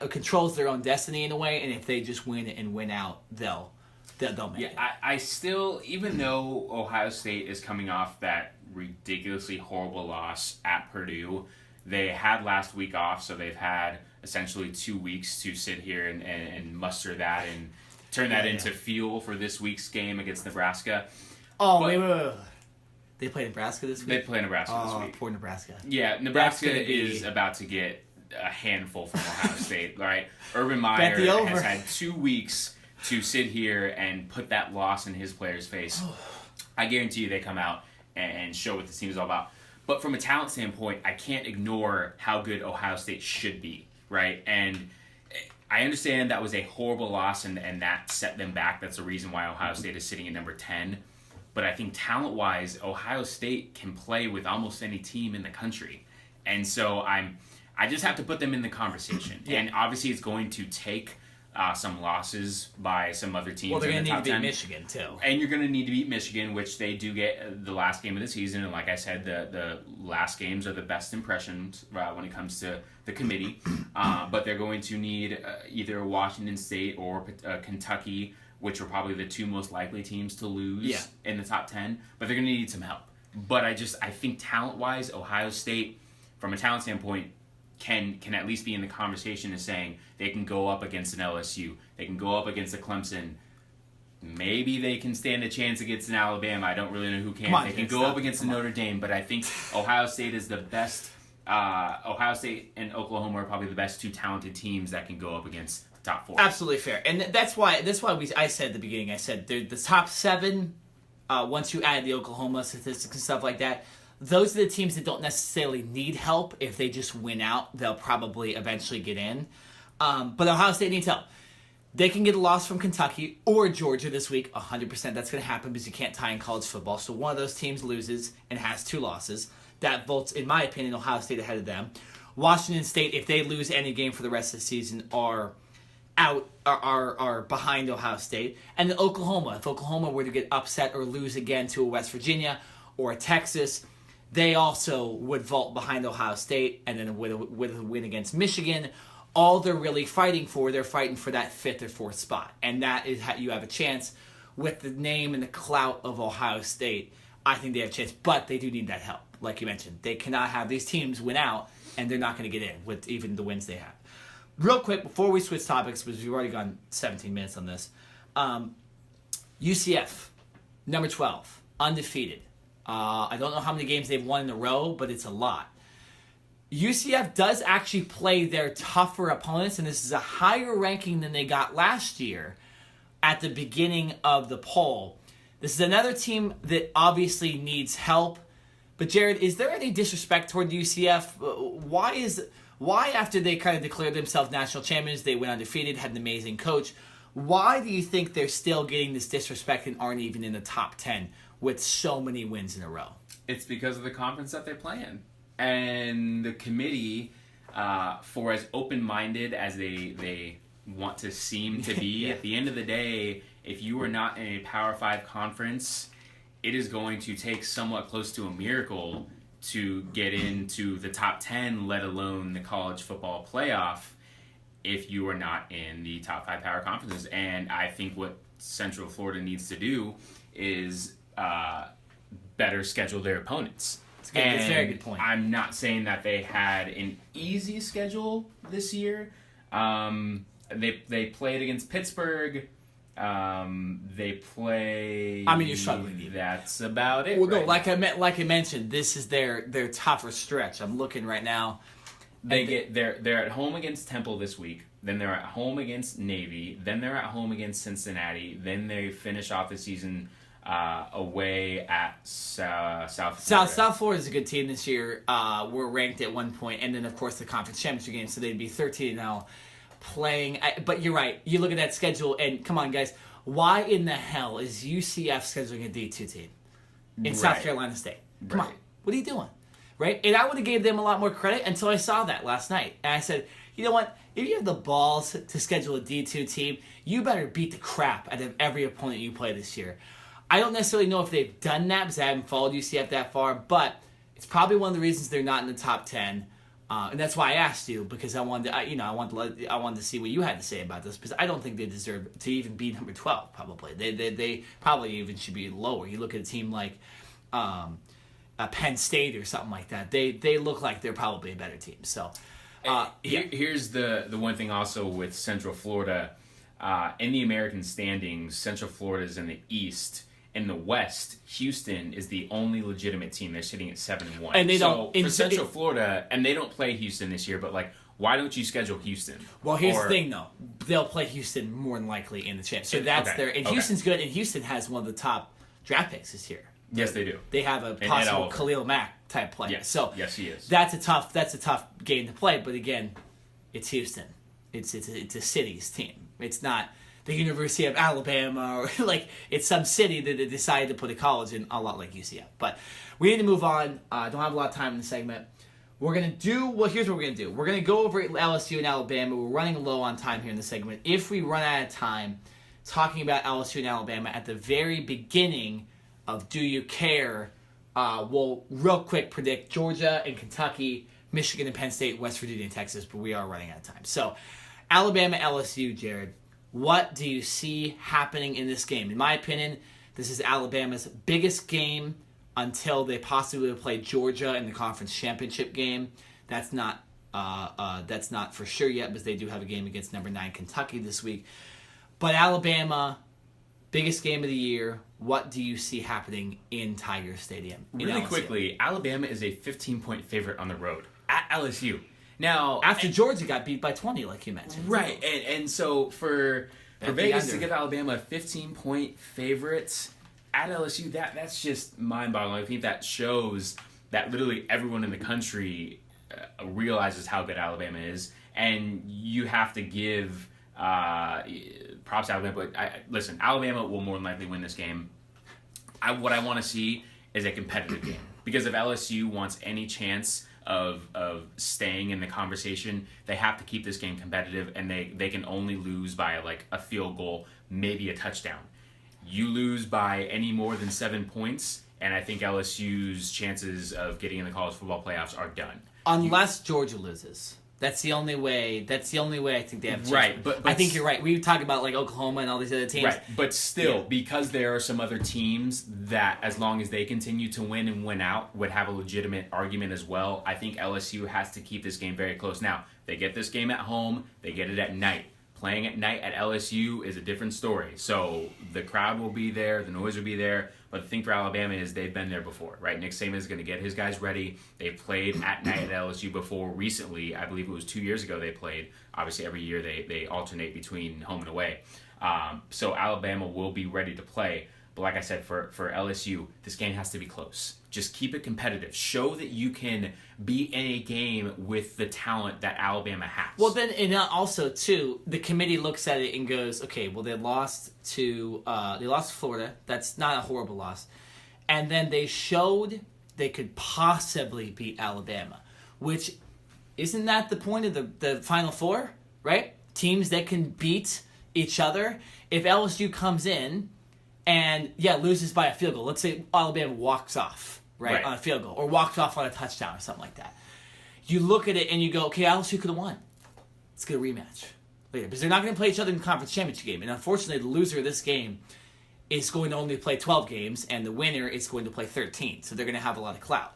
controls their own destiny in a way, and if they just win and win out, they'll make it. I still, even though Ohio State is coming off that ridiculously horrible loss at Purdue, they had last week off, so they've had essentially 2 weeks to sit here and muster that and turn that into fuel for this week's game against Nebraska. Wait. They play Nebraska this week? They play Nebraska this week. Poor Nebraska. Yeah, Nebraska is about to get a handful from Ohio State, right? Urban Meyer has had 2 weeks to sit here and put that loss in his players' face. I guarantee you they come out and show what this team is all about. But from a talent standpoint, I can't ignore how good Ohio State should be, right? And I understand that was a horrible loss and that set them back. That's the reason why Ohio State is sitting at number 10. But I think talent-wise, Ohio State can play with almost any team in the country. And so I just have to put them in the conversation. Yeah. And obviously it's going to take some losses by some other teams. Well, they're going to need to beat Michigan, too. And you're going to need to beat Michigan, which they do get the last game of the season. And like I said, the last games are the best impressions when it comes to the committee. But they're going to need either Washington State or Kentucky, which are probably the two most likely teams to lose in the top 10. But they're going to need some help. But I think talent-wise, Ohio State, from a talent standpoint, can at least be in the conversation as saying they can go up against an LSU. They can go up against a Clemson. Maybe they can stand a chance against an Alabama. I don't really know who can. They can go up against a Notre Dame. But I think Ohio State is the best. Ohio State and Oklahoma are probably the best two talented teams that can go up against the top four. Absolutely fair. And that's why I said at the beginning, I said the top 7, once you add the Oklahoma statistics and stuff like that, those are the teams that don't necessarily need help. If they just win out, they'll probably eventually get in. But Ohio State needs help. They can get a loss from Kentucky or Georgia this week. 100% that's going to happen because you can't tie in college football. So one of those teams loses and has 2 losses. That votes, in my opinion, Ohio State ahead of them. Washington State, if they lose any game for the rest of the season, are behind Ohio State. And then Oklahoma. If Oklahoma were to get upset or lose again to a West Virginia or a Texas, they also would vault behind Ohio State, and then with a win against Michigan, all they're really fighting for, they're fighting for that 5th or 4th spot. And that is how you have a chance with the name and the clout of Ohio State. I think they have a chance, but they do need that help. Like you mentioned, they cannot have these teams win out, and they're not going to get in with even the wins they have. Real quick, before we switch topics, because we've already gone 17 minutes on this, UCF, number 12, undefeated. I don't know how many games they've won in a row, but it's a lot. UCF does actually play their tougher opponents, and this is a higher ranking than they got last year at the beginning of the poll. This is another team that obviously needs help. But Jared, is there any disrespect toward UCF? Why after they kind of declared themselves national champions, they went undefeated, had an amazing coach, why do you think they're still getting this disrespect and aren't even in the top 10 with so many wins in a row? It's because of the conference that they play in. And the committee, for as open-minded as they want to seem to be, at the end of the day, if you are not in a Power 5 conference, it is going to take somewhat close to a miracle to get into the top 10, let alone the college football playoff, if you are not in the top 5 power conferences. And I think what Central Florida needs to do is better schedule their opponents. It's a very good point. I'm not saying that they had an easy schedule this year. They played against Pittsburgh. They play. I mean, you're struggling. That's about it. Well, no, right like I mentioned, this is their tougher stretch. I'm looking right now. They're at home against Temple this week. Then they're at home against Navy. Then they're at home against Cincinnati. Then they finish off the season away at South Florida. South Florida is a good team this year. We're ranked at one point, and then of course the conference championship game, so they'd be 13-0 playing. But you're right. You look at that schedule, and come on, guys. Why in the hell is UCF scheduling a D2 team in South Carolina State? Come on, what are you doing? Right? And I would have gave them a lot more credit until I saw that last night. And I said, you know what? If you have the balls to schedule a D2 team, you better beat the crap out of every opponent you play this year. I don't necessarily know if they've done that because I haven't followed UCF that far, but it's probably one of the reasons they're not in the top 10. And that's why I asked you, because I wanted to see what you had to say about this, because I don't think they deserve to even be number 12. Probably they probably even should be lower. You look at a team like Penn State or something like that. They look like they're probably a better team. So here's the one thing also with Central Florida. In the American standings, Central Florida is in the East. In the West, Houston is the only legitimate team. They're sitting at 7-1. And they don't for Central Florida, and they don't play Houston this year. But why don't you schedule Houston? Well, here's the thing, though. They'll play Houston more than likely in the championship. So that's Houston's good, and Houston has one of the top draft picks this year. Yes, they do. They have a possible Khalil Mack type player. Yes. So yes, he is. That's a tough game to play. But again, it's Houston. It's a city's team. It's not the University of Alabama or it's some city that they decided to put a college in, a lot like UCF. But we need to move on. Don't have a lot of time in the segment. We're going to do, here's what we're going to do. We're going to go over LSU and Alabama. We're running low on time here in the segment. If we run out of time talking about LSU and Alabama at the very beginning of Do You Care, we'll real quick predict Georgia and Kentucky, Michigan and Penn State, West Virginia and Texas, but we are running out of time. So, Alabama, LSU, Jared, what do you see happening in this game? In my opinion, this is Alabama's biggest game until they possibly play Georgia in the conference championship game. That's not for sure yet, because they do have a game against number 9 Kentucky this week. But Alabama, biggest game of the year. What do you see happening in Tiger Stadium? Really quickly, Alabama is a 15-point favorite on the road at LSU. Now, after Georgia got beat by 20, like you mentioned. Right, and so for Vegas to give Alabama a 15-point favorite at LSU, that's just mind-boggling. I think that shows that literally everyone in the country realizes how good Alabama is, and you have to give props to Alabama. But listen, Alabama will more than likely win this game. What I want to see is a competitive game, because if LSU wants any chance of staying in the conversation, they have to keep this game competitive, and they can only lose by a field goal, maybe a touchdown. You lose by any more than 7 points, and I think LSU's chances of getting in the college football playoffs are done. Unless Georgia loses. That's the only way. I think they have a chance. Right, but I think you're right. We talk about Oklahoma and all these other teams. Right, but still, because there are some other teams that, as long as they continue to win and win out, would have a legitimate argument as well. I think LSU has to keep this game very close. Now, they get this game at home. They get it at night. Playing at night at LSU is a different story. So the crowd will be there, the noise will be there. But the thing for Alabama is they've been there before, right? Nick Saban is going to get his guys ready. They've played at night at LSU before recently. I believe it was 2 years ago they played. Obviously, every year they alternate between home and away. So Alabama will be ready to play. But like I said, for LSU, this game has to be close. Just keep it competitive. Show that you can be in a game with the talent that Alabama has. Well, then, and also, too, the committee looks at it and goes, okay, well, they lost to Florida. That's not a horrible loss. And then they showed they could possibly beat Alabama, which isn't that the point of the Final Four, right? Teams that can beat each other. If LSU comes in and, loses by a field goal, let's say Alabama walks off, right, on a field goal, or walks off on a touchdown or something like that. You look at it and you go, okay, LSU could have won. Let's get a rematch later. Because they're not going to play each other in the conference championship game. And unfortunately, the loser of this game is going to only play 12 games, and the winner is going to play 13. So they're going to have a lot of clout.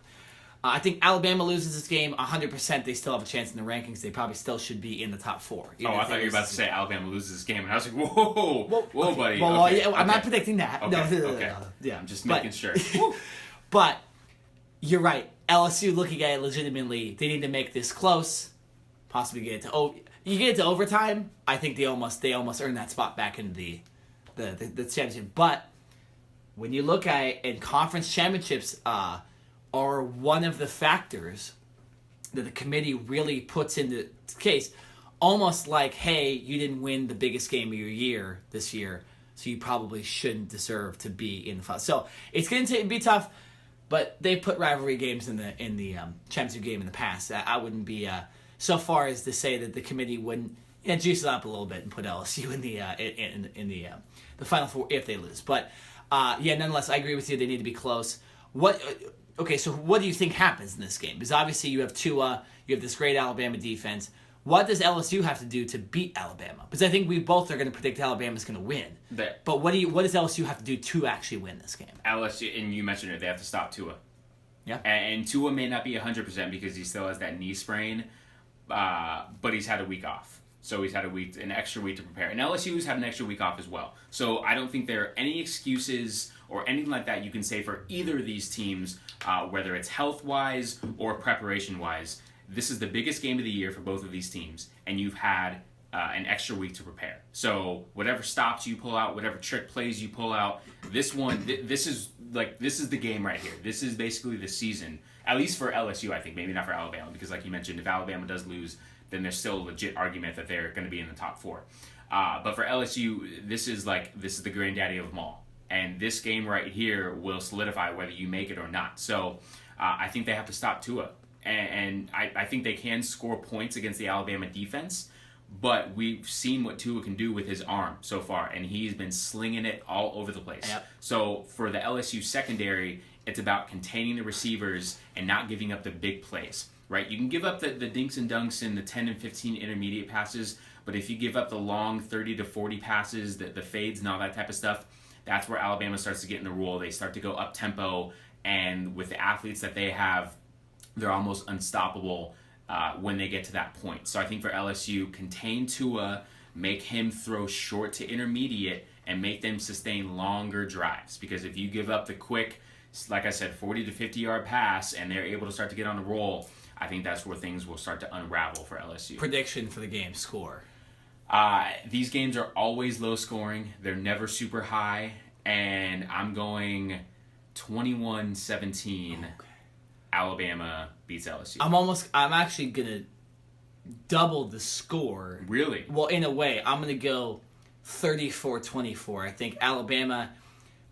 I think Alabama loses this game 100%. They still have a chance in the rankings. They probably still should be in the top 4. Oh, I thought you were about to say Alabama loses this game, and I was like, whoa, okay. Buddy. Well, okay. I'm not predicting that. Okay. No. Yeah, I'm just making sure. But you're right. LSU looking at it legitimately, they need to make this close, possibly get it to you get it to overtime. I think they almost earned that spot back in the championship. But when you look at it, in conference championships are one of the factors that the committee really puts into case, almost like, hey, you didn't win the biggest game of your year this year, so you probably shouldn't deserve to be in the final. So it's going to be tough. But they put rivalry games in the championship game in the past. I wouldn't be so far as to say that the committee wouldn't juice it up a little bit and put LSU in the Final Four if they lose. But nonetheless, I agree with you. They need to be close. So what do you think happens in this game? Because obviously you have Tua, you have this great Alabama defense. What does LSU have to do to beat Alabama? Because I think we both are going to predict Alabama's going to win. But what does LSU have to do to actually win this game? LSU, and you mentioned it, they have to stop Tua. Yeah. And Tua may not be 100% because he still has that knee sprain, but he's had a week off. So he's had an extra week to prepare. And LSU's had an extra week off as well. So I don't think there are any excuses or anything like that you can say for either of these teams, whether it's health-wise or preparation-wise. This is the biggest game of the year for both of these teams, and you've had an extra week to prepare. So whatever stops you pull out, whatever trick plays you pull out, this is the game right here. This is basically the season, at least for LSU, I think, maybe not for Alabama, because like you mentioned, if Alabama does lose, then there's still a legit argument that they're going to be in the top 4. But for LSU, this is the granddaddy of them all, and this game right here will solidify whether you make it or not. So I think they have to stop Tua. And I think they can score points against the Alabama defense, but we've seen what Tua can do with his arm so far, and he's been slinging it all over the place. Yep. So for the LSU secondary, it's about containing the receivers and not giving up the big plays, right? You can give up the dinks and dunks and the 10 and 15 intermediate passes, but if you give up the long 30 to 40 passes, the fades and all that type of stuff, that's where Alabama starts to get in the role. They start to go up-tempo, and with the athletes that they have, they're almost unstoppable when they get to that point. So I think for LSU, contain Tua, make him throw short to intermediate, and make them sustain longer drives. Because if you give up the quick, like I said, 40 to 50-yard pass, and they're able to start to get on the roll, I think that's where things will start to unravel for LSU. Prediction for the game, score. These games are always low scoring. They're never super high. And I'm going 21-17. Okay. Alabama beats LSU. I'm actually going to double the score. Really? Well, in a way, I'm going to go 34-24. I think Alabama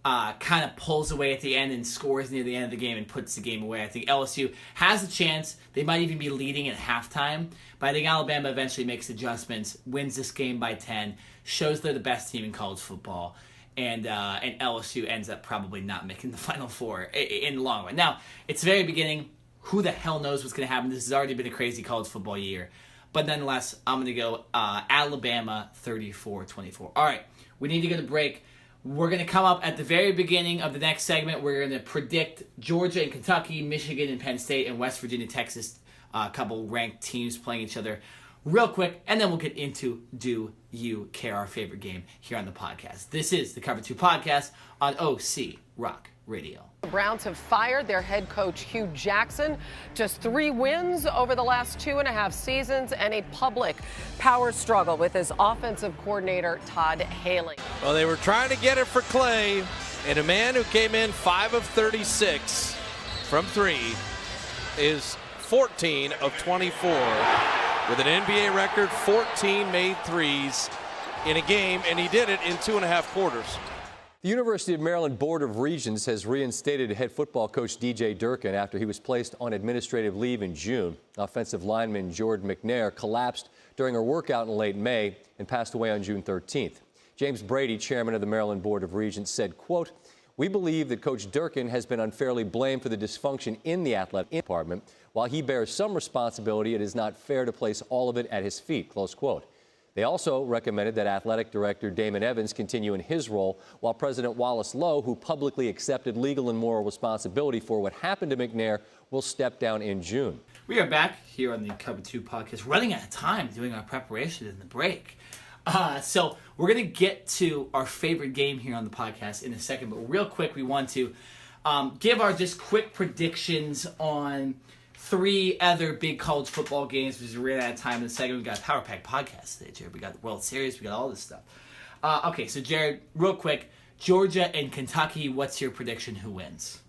kind of pulls away at the end and scores near the end of the game and puts the game away. I think LSU has a chance. They might even be leading at halftime. But I think Alabama eventually makes adjustments, wins this game by 10, shows they're the best team in college football. And LSU ends up probably not making the Final Four in the long run. Now, it's the very beginning. Who the hell knows what's going to happen? This has already been a crazy college football year. But nonetheless, I'm going to go Alabama 34-24. All right, we need to go to break. We're going to come up at the very beginning of the next segment. We're going to predict Georgia and Kentucky, Michigan and Penn State, and West Virginia, Texas, a couple ranked teams playing each other real quick, and then we'll get into Do You Care, our favorite game here on the podcast. This is the Cover 2 Podcast on OC Rock Radio. The Browns have fired their head coach, Hugh Jackson. Just 3 wins over the last 2.5 seasons and a public power struggle with his offensive coordinator, Todd Haley. Well, they were trying to get it for Clay, and a man who came in 5 of 36 from 3 is 14 of 24 with an NBA record, 14 made threes in a game, and he did it in 2.5 quarters. The University of Maryland Board of Regents has reinstated head football coach DJ Durkin after he was placed on administrative leave in June. Offensive lineman Jordan McNair collapsed during her workout in late May and passed away on June 13th. James Brady, chairman of the Maryland Board of Regents, said, quote, "We believe that Coach Durkin has been unfairly blamed for the dysfunction in the athletic department. While he bears some responsibility, it is not fair to place all of it at his feet," close quote. They also recommended that athletic director Damon Evans continue in his role, while President Wallace Lowe, who publicly accepted legal and moral responsibility for what happened to McNair, will step down in June. We are back here on the Cover 2 podcast, running out of time doing our preparation in the break. So we're going to get to our favorite game here on the podcast in a second, but real quick, we want to give our just quick predictions on 3 other big college football games because we ran out of time in the second. We got a Power Pack podcast today, Jared. We got the World Series. We got all this stuff. Okay, so Jared, real quick, Georgia and Kentucky, what's your prediction? Who wins?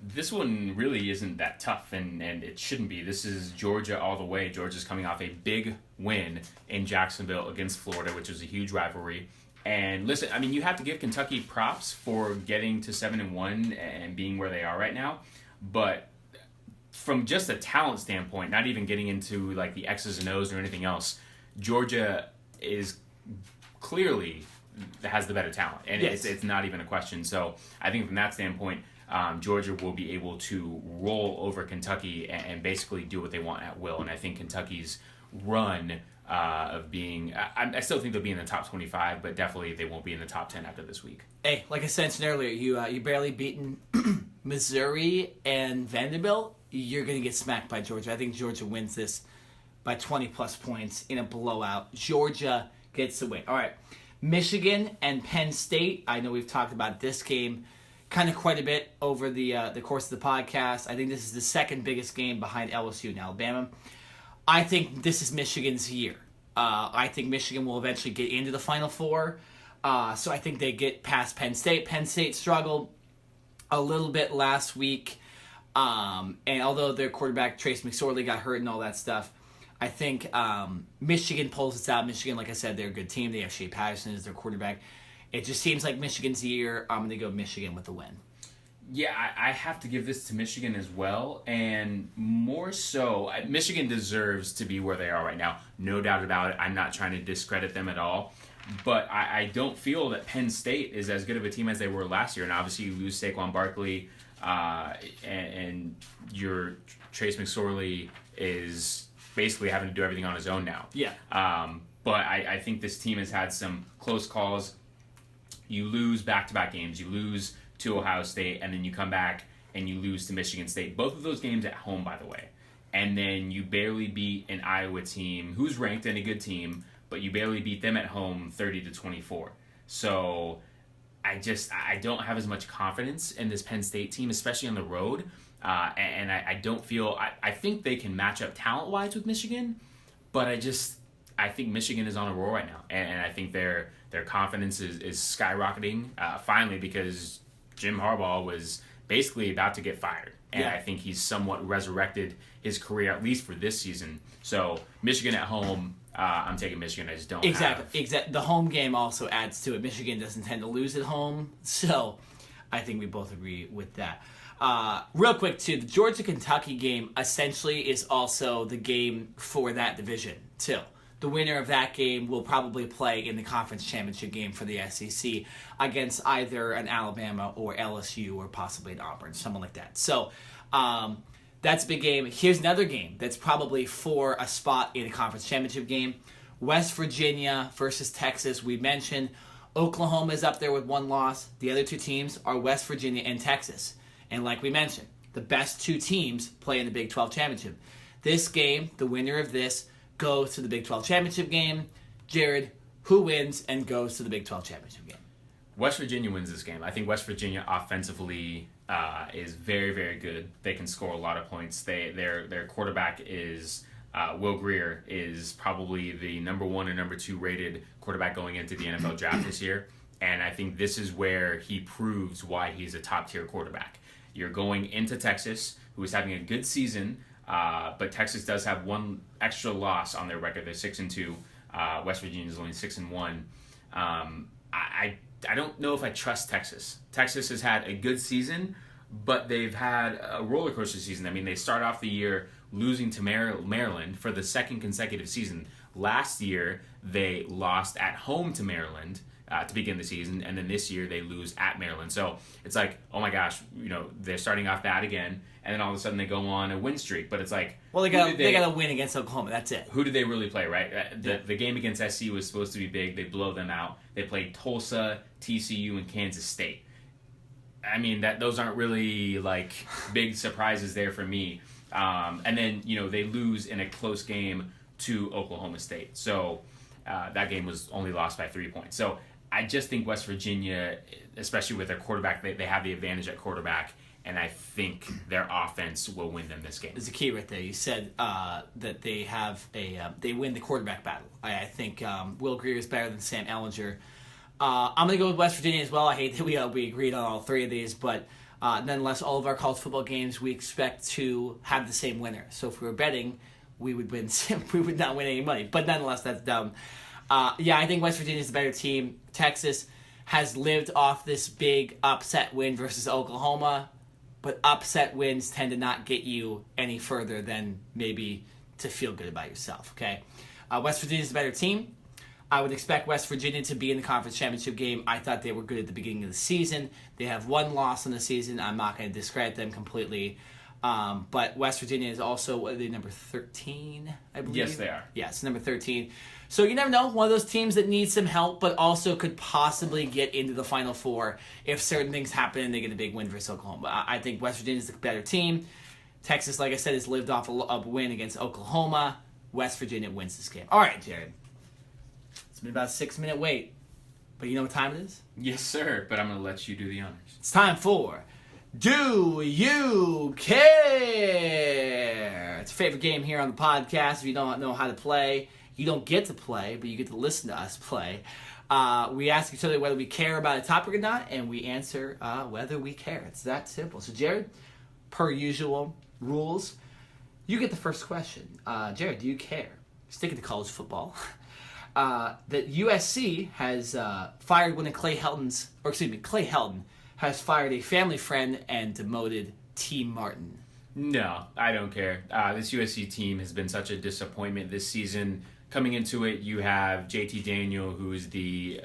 This one really isn't that tough, and it shouldn't be. This is Georgia all the way. Georgia's coming off a big win in Jacksonville against Florida, which was a huge rivalry. And listen, I mean, you have to give Kentucky props for getting to 7-1 and being where they are right now. But from just a talent standpoint, not even getting into like the X's and O's or anything else, Georgia is clearly has the better talent, and yes, it's not even a question. So I think from that standpoint, Georgia will be able to roll over Kentucky and basically do what they want at will. And I think Kentucky's run of being, I still think they'll be in the top 25, but definitely they won't be in the top 10 after this week. Hey, like I mentioned earlier, you barely beaten Missouri and Vanderbilt. You're going to get smacked by Georgia. I think Georgia wins this by 20-plus points in a blowout. Georgia gets the win. All right, Michigan and Penn State. I know we've talked about this game kind of quite a bit over the course of the podcast. I think this is the second biggest game behind LSU and Alabama. I think this is Michigan's year. I think Michigan will eventually get into the Final Four. So I think they get past Penn State. Penn State struggled a little bit last week. And although their quarterback, Trace McSorley, got hurt and all that stuff, I think Michigan pulls this out. Michigan, like I said, they're a good team. They have Shea Patterson as their quarterback. It just seems like Michigan's year. I'm going to go Michigan with the win. Yeah, I have to give this to Michigan as well, and more so, Michigan deserves to be where they are right now. No doubt about it. I'm not trying to discredit them at all, but I don't feel that Penn State is as good of a team as they were last year, and obviously you lose Saquon Barkley, and your Trace McSorley is basically having to do everything on his own now. Yeah. But I think this team has had some close calls. You lose back-to-back games. You lose to Ohio State, and then you come back and you lose to Michigan State. Both of those games at home, by the way. And then you barely beat an Iowa team who's ranked and a good team, but you barely beat them at home 30-24. So I don't have as much confidence in this Penn State team, especially on the road. And I don't feel – I think they can match up talent-wise with Michigan, but I think Michigan is on a roll right now. And I think their confidence is skyrocketing finally because – Jim Harbaugh was basically about to get fired. And I think he's somewhat resurrected his career, at least for this season. So, Michigan at home, I'm taking Michigan. I just don't Exactly. The home game also adds to it. Michigan doesn't tend to lose at home. So, I think we both agree with that. Real quick, too, the Georgia-Kentucky game essentially is also the game for that division, too. The winner of that game will probably play in the conference championship game for the SEC against either an Alabama or LSU or possibly an Auburn, someone like that. So that's a big game. Here's another game that's probably for a spot in a conference championship game. West Virginia versus Texas. We mentioned Oklahoma is up there with 1 loss. The other 2 teams are West Virginia and Texas. And like we mentioned, the best 2 teams play in the Big 12 championship. This game, the winner of this, goes to the Big 12 championship game. Jared, who wins and goes to the Big 12 championship game? West Virginia wins this game. I think West Virginia offensively is very, very good. They can score a lot of points. Their quarterback is Will Grier, is probably the number 1 or number 2 rated quarterback going into the NFL draft this year. And I think this is where he proves why he's a top-tier quarterback. You're going into Texas, who is having a good season, but Texas does have 1 extra loss on their record. They're 6-2. West Virginia is only 6-1. I don't know if I trust Texas. Texas has had a good season, but they've had a roller coaster season. I mean, they start off the year losing to Maryland for the 2nd consecutive season. Last year, they lost at home to Maryland to begin the season, and then this year they lose at Maryland. So it's like, oh my gosh, they're starting off bad again, and then all of a sudden they go on a win streak. But it's like, well, they got to win against Oklahoma. That's it. Who did they really play, right? The game against SC was supposed to be big. They blow them out. They played Tulsa, TCU, and Kansas State. I mean, those aren't really like big surprises there for me. And then they lose in a close game to Oklahoma State. So that game was only lost by 3 points. So I just think West Virginia, especially with their quarterback, they have the advantage at quarterback, and I think their offense will win them this game. There's a key right there. You said that they have they win the quarterback battle. I think Will Grier is better than Sam Ehlinger. I'm going to go with West Virginia as well. I hate that we agreed on all three of these, but nonetheless, all of our college football games we expect to have the same winner. So if we were betting, we would win. We would not win any money. But nonetheless, that's dumb. I think West Virginia is the better team. Texas has lived off this big upset win versus Oklahoma, but upset wins tend to not get you any further than maybe to feel good about yourself. Okay, West Virginia is the better team. I would expect West Virginia to be in the conference championship game. I thought they were good at the beginning of the season. They have one loss in the season. I'm not going to discredit them completely. But West Virginia is also, what are they, number 13, I believe? Yes, they are. Yes, number 13. So you never know. One of those teams that needs some help, but also could possibly get into the Final Four if certain things happen and they get a big win versus Oklahoma. I think West Virginia is the better team. Texas, like I said, has lived off a win against Oklahoma. West Virginia wins this game. All right, Jared. It's been about a 6-minute wait. But you know what time it is? Yes, sir. But I'm going to let you do the honors. It's time for Do You Care? It's a favorite game here on the podcast. If you don't know how to play, you don't get to play, but you get to listen to us play. We ask each other whether we care about a topic or not, and we answer whether we care. It's that simple. So, Jared, per usual rules, you get the first question. Jared, do you care? Sticking to college football. That USC has fired one of Clay Helton has fired a family friend and demoted T. Martin. No, I don't care. This USC team has been such a disappointment this season. Coming into it, you have JT Daniel, who is the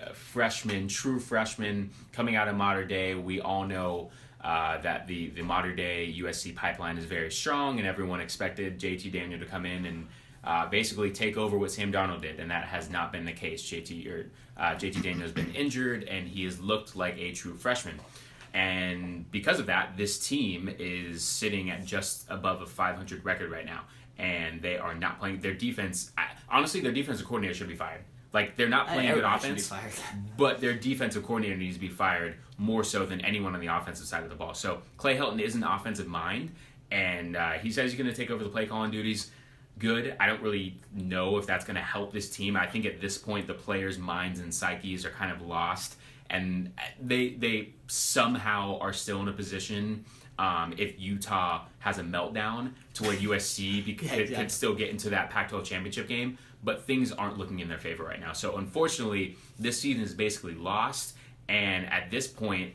true freshman, coming out of Mater Dei. We all know that the Mater Dei USC pipeline is very strong, and everyone expected JT Daniel to come in and basically take over what Sam Darnold did, and that has not been the case. JT Daniel has been injured, and he has looked like a true freshman. And because of that, this team is sitting at just above a 500 record right now, and they are not playing their defense. Honestly, their defensive coordinator should be fired. Like, they're not playing good offense, but their defensive coordinator needs to be fired more so than anyone on the offensive side of the ball. So Clay Helton is an offensive mind, and he says he's going to take over the play calling duties. Good. I don't really know if that's going to help this team. I think at this point the players' minds and psyches are kind of lost, and they somehow are still in a position if Utah has a meltdown to where USC could still get into that Pac-12 championship game, but things aren't looking in their favor right now. So unfortunately, this season is basically lost, and at this point,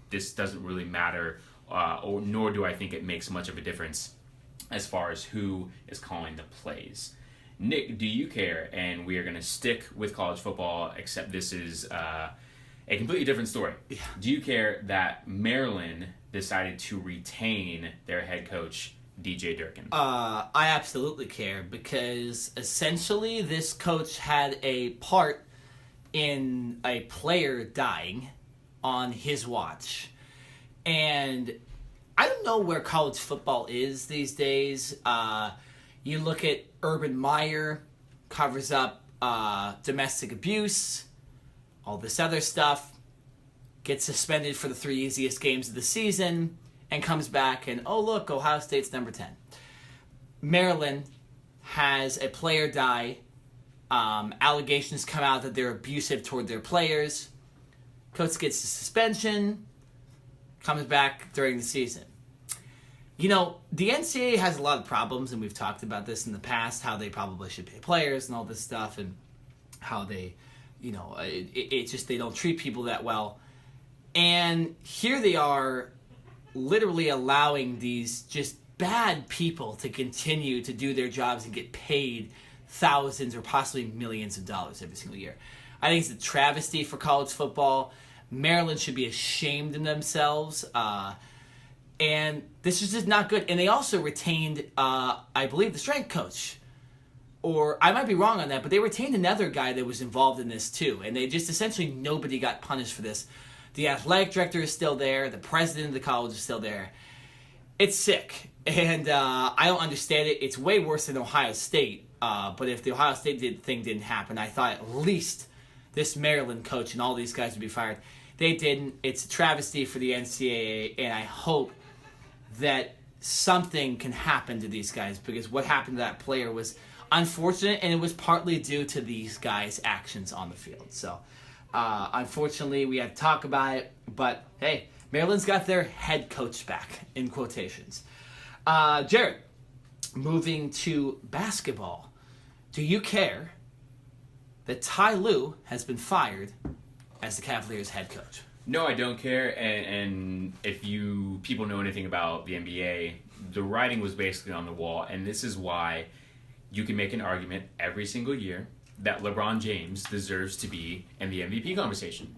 this doesn't really matter, nor do I think it makes much of a difference as far as who is calling the plays. Nick, do you care? And we are going to stick with college football, except this is a completely different story. Yeah. Do you care that Maryland decided to retain their head coach, DJ Durkin? I absolutely care, because essentially this coach had a part in a player dying on his watch. And I don't know where college football is these days. You look at Urban Meyer, covers up domestic abuse, all this other stuff, gets suspended for the 3 easiest games of the season, and comes back and, oh look, Ohio State's number 10. Maryland has a player die. Allegations come out that they're abusive toward their players. Coach gets a suspension, comes back during the season. You know, the NCAA has a lot of problems, and we've talked about this in the past, how they probably should pay players and all this stuff, and how they, it's just they don't treat people that well. And here they are literally allowing these just bad people to continue to do their jobs and get paid thousands or possibly millions of dollars every single year. I think it's a travesty for college football. Maryland should be ashamed of themselves. And this is just not good. And they also retained, I believe, the strength coach. Or I might be wrong on that, but they retained another guy that was involved in this too. And they just essentially nobody got punished for this. The athletic director is still there. The president of the college is still there. It's sick. And I don't understand it. It's way worse than Ohio State. But if the Ohio State thing didn't happen, I thought at least this Maryland coach and all these guys would be fired. They didn't. It's a travesty for the NCAA, and I hope that something can happen to these guys, because what happened to that player was unfortunate, and it was partly due to these guys' actions on the field. So, unfortunately, we had to talk about it, but hey, Maryland's got their head coach back, in quotations. Jared, moving to basketball, do you care that Ty Lue has been fired as the Cavaliers head coach? No, I don't care. And if people know anything about the NBA, the writing was basically on the wall. And this is why you can make an argument every single year that LeBron James deserves to be in the MVP conversation.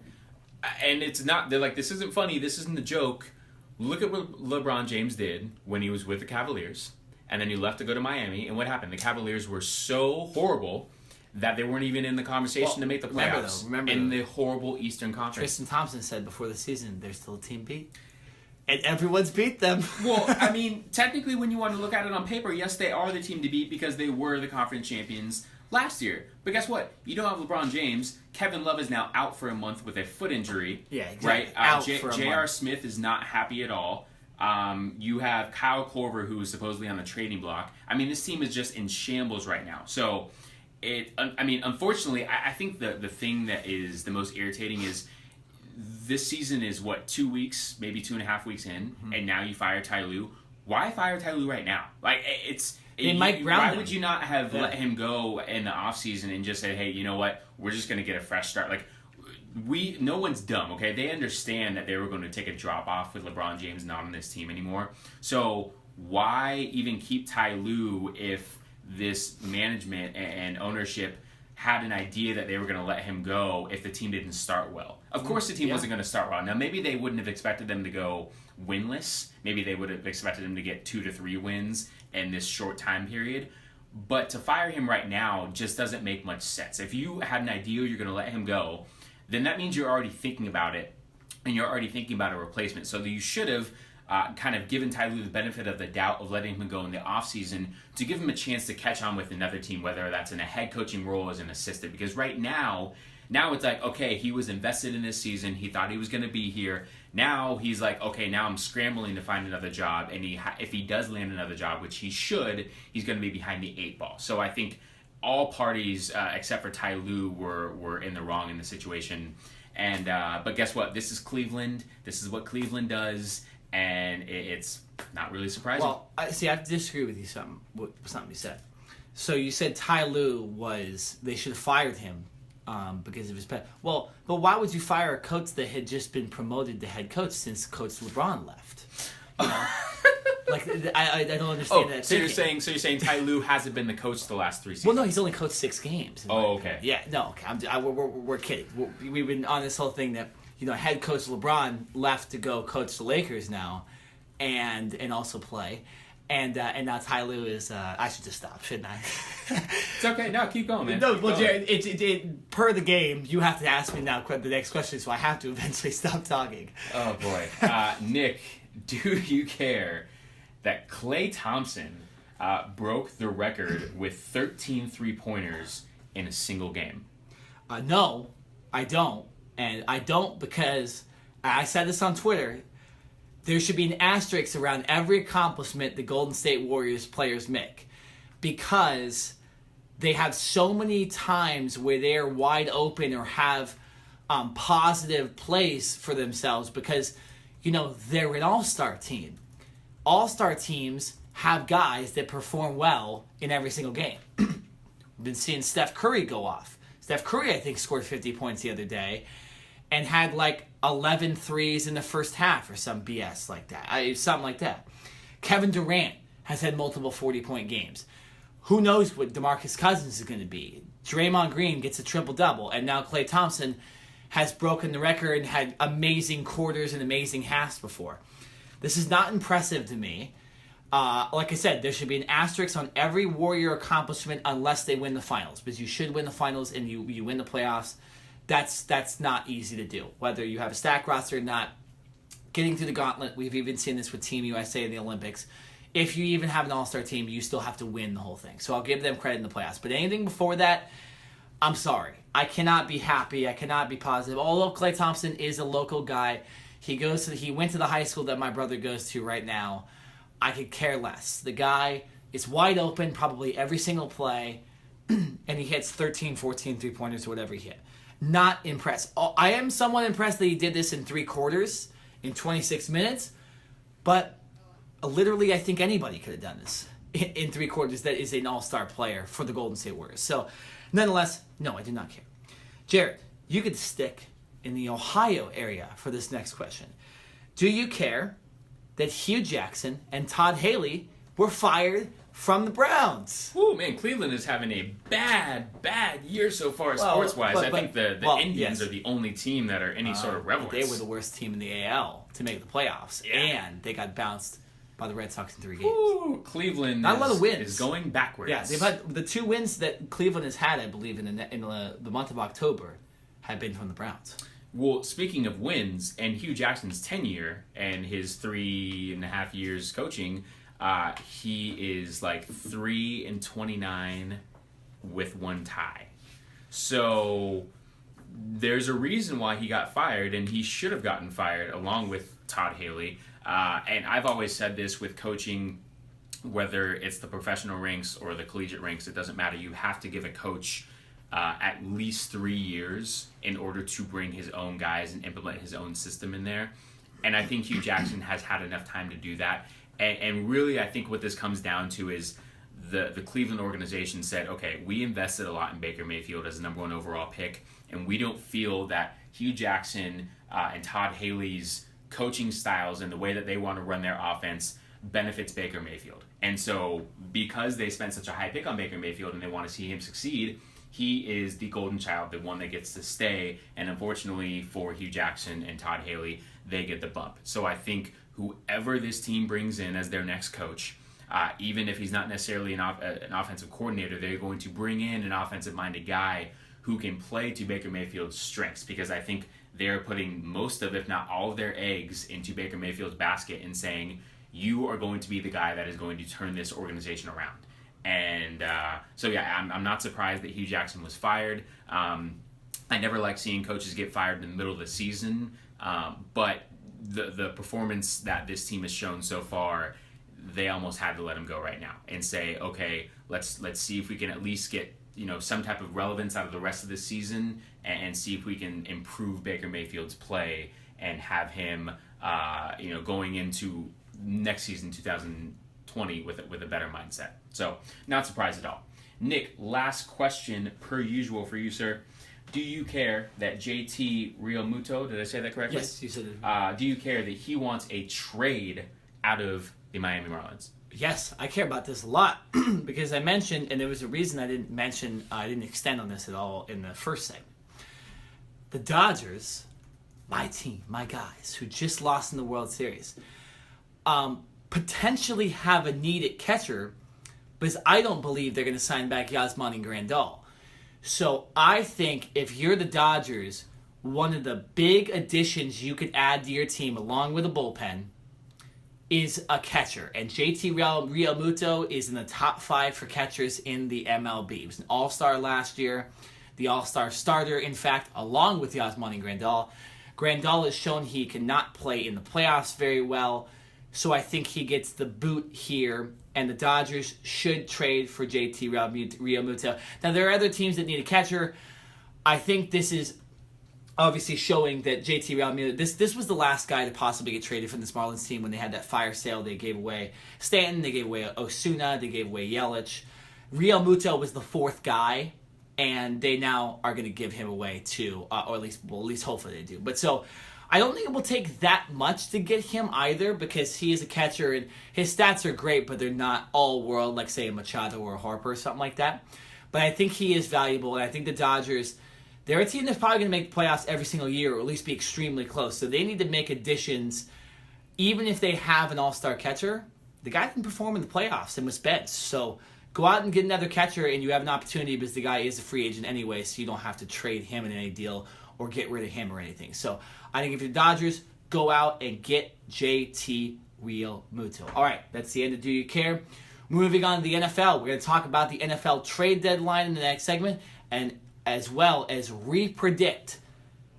And it's not, they're like, this isn't funny, this isn't a joke. Look at what LeBron James did when he was with the Cavaliers. And then he left to go to Miami. And what happened? The Cavaliers were so horrible that they weren't even in the conversation to make the playoffs. Remember in the horrible Eastern Conference. Tristan Thompson said before the season, they're still a team beat. And everyone's beat them. Well, I mean, technically when you want to look at it on paper, yes, they are the team to beat because they were the conference champions last year. But guess what? You don't have LeBron James. Kevin Love is now out for a month with a foot injury. Yeah, exactly. Right? J.R. Smith is not happy at all. You have Kyle Korver, who is supposedly on the trading block. I mean, this team is just in shambles right now. So, unfortunately, I think the thing that is the most irritating is this season is, 2 weeks, maybe 2.5 weeks in, and now you fire Ty Lue. Why fire Ty Lue right now? Like, why would you not have let him go in the offseason and just say, hey, you know what, we're just going to get a fresh start? Like, no one's dumb, okay? They understand that they were going to take a drop off with LeBron James not on this team anymore. So why even keep Ty Lue if this management and ownership had an idea that they were going to let him go if the team didn't start well? Of course the team wasn't going to start well. Now, maybe they wouldn't have expected them to go winless. Maybe they would have expected them to get 2 to 3 wins in this short time period. But to fire him right now just doesn't make much sense. If you had an idea you're going to let him go, then that means you're already thinking about it, and you're already thinking about a replacement. So you should have kind of given Ty Lue the benefit of the doubt of letting him go in the offseason to give him a chance to catch on with another team, whether that's in a head coaching role as an assistant. Because right now it's like, okay, he was invested in this season. He thought he was going to be here. Now he's like, okay, now I'm scrambling to find another job. And if he does land another job, which he should, he's going to be behind the 8 ball. So I think all parties, except for Ty Lue, were in the wrong in the situation. And but guess what? This is Cleveland. This is what Cleveland does. And it's not really surprising. Well, I have to disagree with you with something you said. So you said Ty Lue they should have fired him because of his pet. Well, but why would you fire a coach that had just been promoted to head coach since Coach LeBron left? You know? Like, I don't understand that. So you're saying Ty Lue hasn't been the coach the last 3 seasons? Well, no, he's only coached 6 games. Oh, okay. Yeah, no, okay. We're kidding. We've been on this whole thing that, head coach LeBron left to go coach the Lakers now, and also play, and now Ty Lue is. I should just stop, shouldn't I? It's okay. No, keep going, man. No, well, Jared, it per the game, you have to ask me now the next question, so I have to eventually stop talking. Oh boy, Nick, do you care that Klay Thompson broke the record with 13 3-pointers in a single game? No, I don't. And I don't because, I said this on Twitter, there should be an asterisk around every accomplishment the Golden State Warriors players make. Because they have so many times where they're wide open or have positive plays for themselves because, they're an all-star team. All-star teams have guys that perform well in every single game. We've been seeing Steph Curry go off. Steph Curry, I think, scored 50 points the other day and had like 11 threes in the first half or some BS like that. Something like that. Kevin Durant has had multiple 40-point games. who knows what DeMarcus Cousins is going to be. Draymond Green gets a triple-double, and now Klay Thompson has broken the record and had amazing quarters and amazing halves before. This is not impressive to me. Like I said, there should be an asterisk on every Warrior accomplishment unless they win the finals, because you should win the finals and you win the playoffs. That's not easy to do, whether you have a stacked roster or not. Getting through the gauntlet, we've even seen this with Team USA in the Olympics. If you even have an all-star team, you still have to win the whole thing. So I'll give them credit in the playoffs. But anything before that, I'm sorry. I cannot be happy. I cannot be positive. Although Klay Thompson is a local guy, he went to the high school that my brother goes to right now. I could care less. The guy is wide open probably every single play, and he hits 13, 14 three-pointers or whatever he hit. Not impressed. I am somewhat impressed that he did this in 3 quarters, in 26 minutes, but literally I think anybody could have done this in 3 quarters that is an all-star player for the Golden State Warriors. So, nonetheless, no, I do not care. Jared, you could stick in the Ohio area for this next question. Do you care that Hugh Jackson and Todd Haley were fired from the Browns? Oh man, Cleveland is having a bad year so far sports-wise. I think the Indians are the only team that are any sort of relevance. They were the worst team in the AL to make the playoffs, and they got bounced by the Red Sox in 3 games. Ooh, Cleveland not a lot of wins. Is going backwards. Yeah, they've had the 2 wins that Cleveland has had, I believe, in the month of October, have been from the Browns. Well, speaking of wins and Hugh Jackson's tenure and his 3.5 years coaching, he is like 3-29 with 1 tie. So there's a reason why he got fired, and he should have gotten fired along with Todd Haley. And I've always said this with coaching, whether it's the professional ranks or the collegiate ranks, it doesn't matter. You have to give a coach at least 3 years in order to bring his own guys and implement his own system in there. And I think Hugh Jackson has had enough time to do that. And really, I think what this comes down to is the Cleveland organization said, okay, we invested a lot in Baker Mayfield as the number 1 overall pick, and we don't feel that Hugh Jackson and Todd Haley's coaching styles and the way that they want to run their offense benefits Baker Mayfield. And so because they spent such a high pick on Baker Mayfield and they want to see him succeed, he is the golden child, the one that gets to stay. And unfortunately for Hugh Jackson and Todd Haley, they get the bump. So I think whoever this team brings in as their next coach, even if he's not necessarily an offensive coordinator, they're going to bring in an offensive-minded guy who can play to Baker Mayfield's strengths, because I think they're putting most of, if not all of their eggs into Baker Mayfield's basket and saying, you are going to be the guy that is going to turn this organization around. And so, yeah, I'm not surprised that Hugh Jackson was fired. I never like seeing coaches get fired in the middle of the season, but the performance that this team has shown so far, they almost had to let him go right now and say, okay, let's see if we can at least get some type of relevance out of the rest of this season and see if we can improve Baker Mayfield's play and have him going into next season 2020 with a better mindset. So not surprised at all. Nick, last question per usual for you, sir. Do you care that JT Realmuto, did I say that correctly? Yes, you said it. Do you care that he wants a trade out of the Miami Marlins? Yes, I care about this a lot because I mentioned, and there was a reason I didn't extend on this at all in the first segment. The Dodgers, my team, my guys, who just lost in the World Series, potentially have a need at catcher, because I don't believe they're going to sign back Yasmani Grandal. So I think if you're the Dodgers, one of the big additions you could add to your team along with a bullpen is a catcher. And JT Realmuto is in the top 5 for catchers in the MLB. He was an all-star last year, the all-star starter, in fact, along with Yasmani Grandal. Grandal has shown he cannot play in the playoffs very well, so I think he gets the boot here, and the Dodgers should trade for JT Realmuto. Now, there are other teams that need a catcher. I think this is obviously showing that JT Realmuto, this was the last guy to possibly get traded from this Marlins team when they had that fire sale. They gave away Stanton, they gave away Osuna, they gave away Yelich. Realmuto was the 4th guy, and they now are going to give him away too, or at least hopefully they do. But so I don't think it will take that much to get him either, because he is a catcher and his stats are great, but they're not all world like, say, a Machado or a Harper or something like that. But I think he is valuable, and I think the Dodgers, they're a team that's probably going to make the playoffs every single year, or at least be extremely close. So they need to make additions. Even if they have an all-star catcher, the guy can perform in the playoffs and with bench. So go out and get another catcher, and you have an opportunity because the guy is a free agent anyway, so you don't have to trade him in any deal or get rid of him or anything. So I think if you're the Dodgers, go out and get JT Realmuto. All right, that's the end of Do You Care? Moving on to the NFL, we're going to talk about the NFL trade deadline in the next segment, and as well as re-predict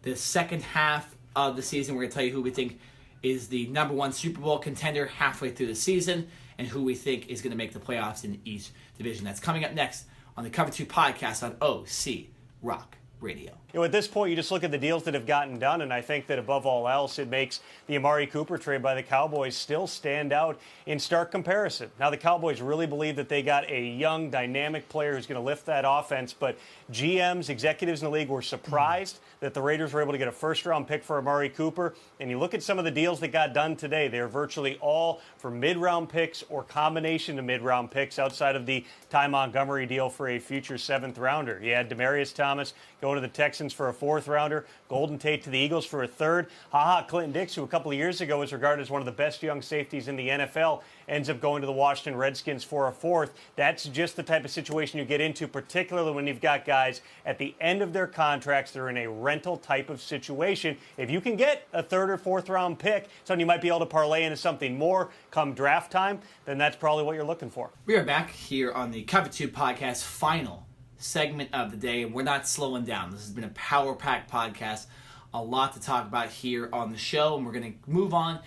the second half of the season. We're going to tell you who we think is the number one Super Bowl contender halfway through the season, and who we think is going to make the playoffs in each division. That's coming up next on the Cover 2 podcast on OC Rock Radio. At this point, you just look at the deals that have gotten done, and I think that above all else, it makes the Amari Cooper trade by the Cowboys still stand out in stark comparison. Now, the Cowboys really believe that they got a young, dynamic player who's going to lift that offense, but GMs, executives in the league were surprised that the Raiders were able to get a first-round pick for Amari Cooper. And you look at some of the deals that got done today, they're virtually all for mid-round picks or combination of mid-round picks outside of the Ty Montgomery deal for a future seventh-rounder. You had Demaryius Thomas going to the Texans for a fourth-rounder, Golden Tate to the Eagles for a third. Clinton-Dix, who a couple of years ago was regarded as one of the best young safeties in the NFL, ends up going to the Washington Redskins for a fourth. That's just the type of situation you get into, particularly when you've got guys at the end of their contracts. They're in a rental type of situation. If you can get a third or fourth round pick, something you might be able to parlay into something more come draft time, then that's probably what you're looking for. We are back here on the Cover 2 podcast, final segment of the day, and we're not slowing down. This has been a power-packed podcast, a lot to talk about here on the show, and we're going to move on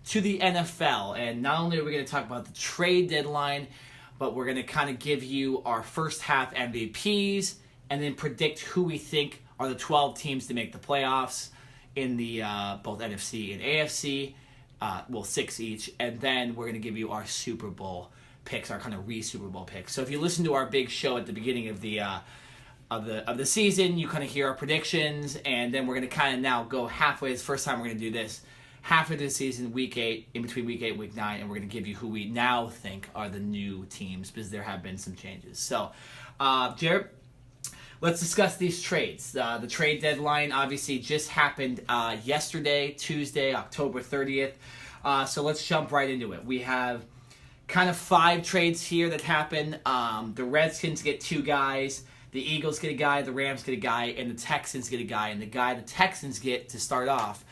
to the NFL. And not only are we going to talk about the trade deadline, but we're going to kind of give you our first half MVPs and then predict who we think are the 12 teams to make the playoffs in the both NFC and AFC, 6 each, and then we're going to give you our Super Bowl picks, our kind of re-Super Bowl picks. So if you listen to our big show at the beginning of the season, you kind of hear our predictions, and then we're going to kind of now go halfway. It's the first time we're going to do this. Half of the season, week 8, in between week 8 and week 9, and we're going to give you who we now think are the new teams, because there have been some changes. So, Jared, let's discuss these trades. The trade deadline obviously just happened yesterday, Tuesday, October 30th. So let's jump right into it. We have kind of 5 trades here that happen. The Redskins get 2 guys. The Eagles get a guy. The Rams get a guy. And the Texans get a guy. And the guy the Texans get to start off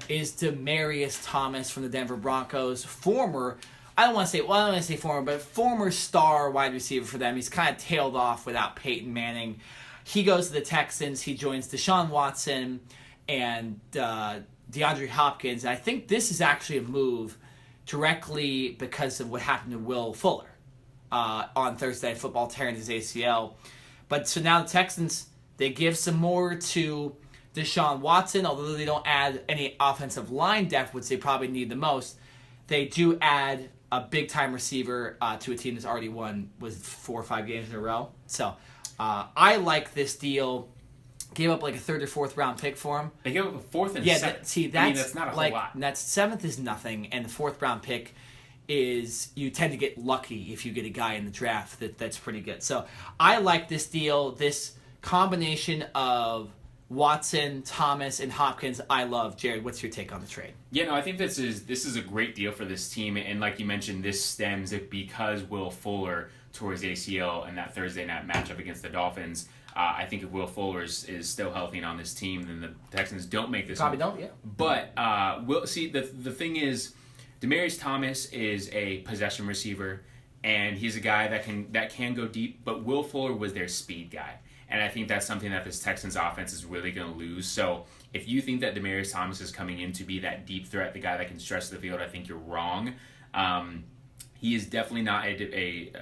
is Demaryius Thomas from the Denver Broncos. Former star wide receiver for them. He's kind of tailed off without Peyton Manning. He goes to the Texans. He joins Deshaun Watson and DeAndre Hopkins. And I think this is actually a move directly because of what happened to Will Fuller on Thursday Night Football, tearing his ACL. But so now the Texans, they give some more to Deshaun Watson, although they don't add any offensive line depth, which they probably need the most. They do add a big-time receiver to a team that's already won with 4 or 5 games in a row. So I like this deal. Gave up like a 3rd or 4th round pick for him. They gave up a 4th and 7th. That's not a whole lot. That's 7th is nothing, and the 4th round pick is, you tend to get lucky if you get a guy in the draft that's pretty good. So I like this deal. This combination of Watson, Thomas, and Hopkins, I love. Jared, what's your take on the trade? Yeah, no, I think this is a great deal for this team, and like you mentioned, this stems because Will Fuller tore his ACL in that Thursday night matchup against the Dolphins. I think if Will Fuller is still healthy and on this team, then the Texans don't make this. Probably don't, yeah. But we'll see. The thing is, Demaryius Thomas is a possession receiver, and he's a guy that can go deep. But Will Fuller was their speed guy, and I think that's something that this Texans offense is really going to lose. So if you think that Demaryius Thomas is coming in to be that deep threat, the guy that can stretch the field, I think you're wrong. He is definitely not a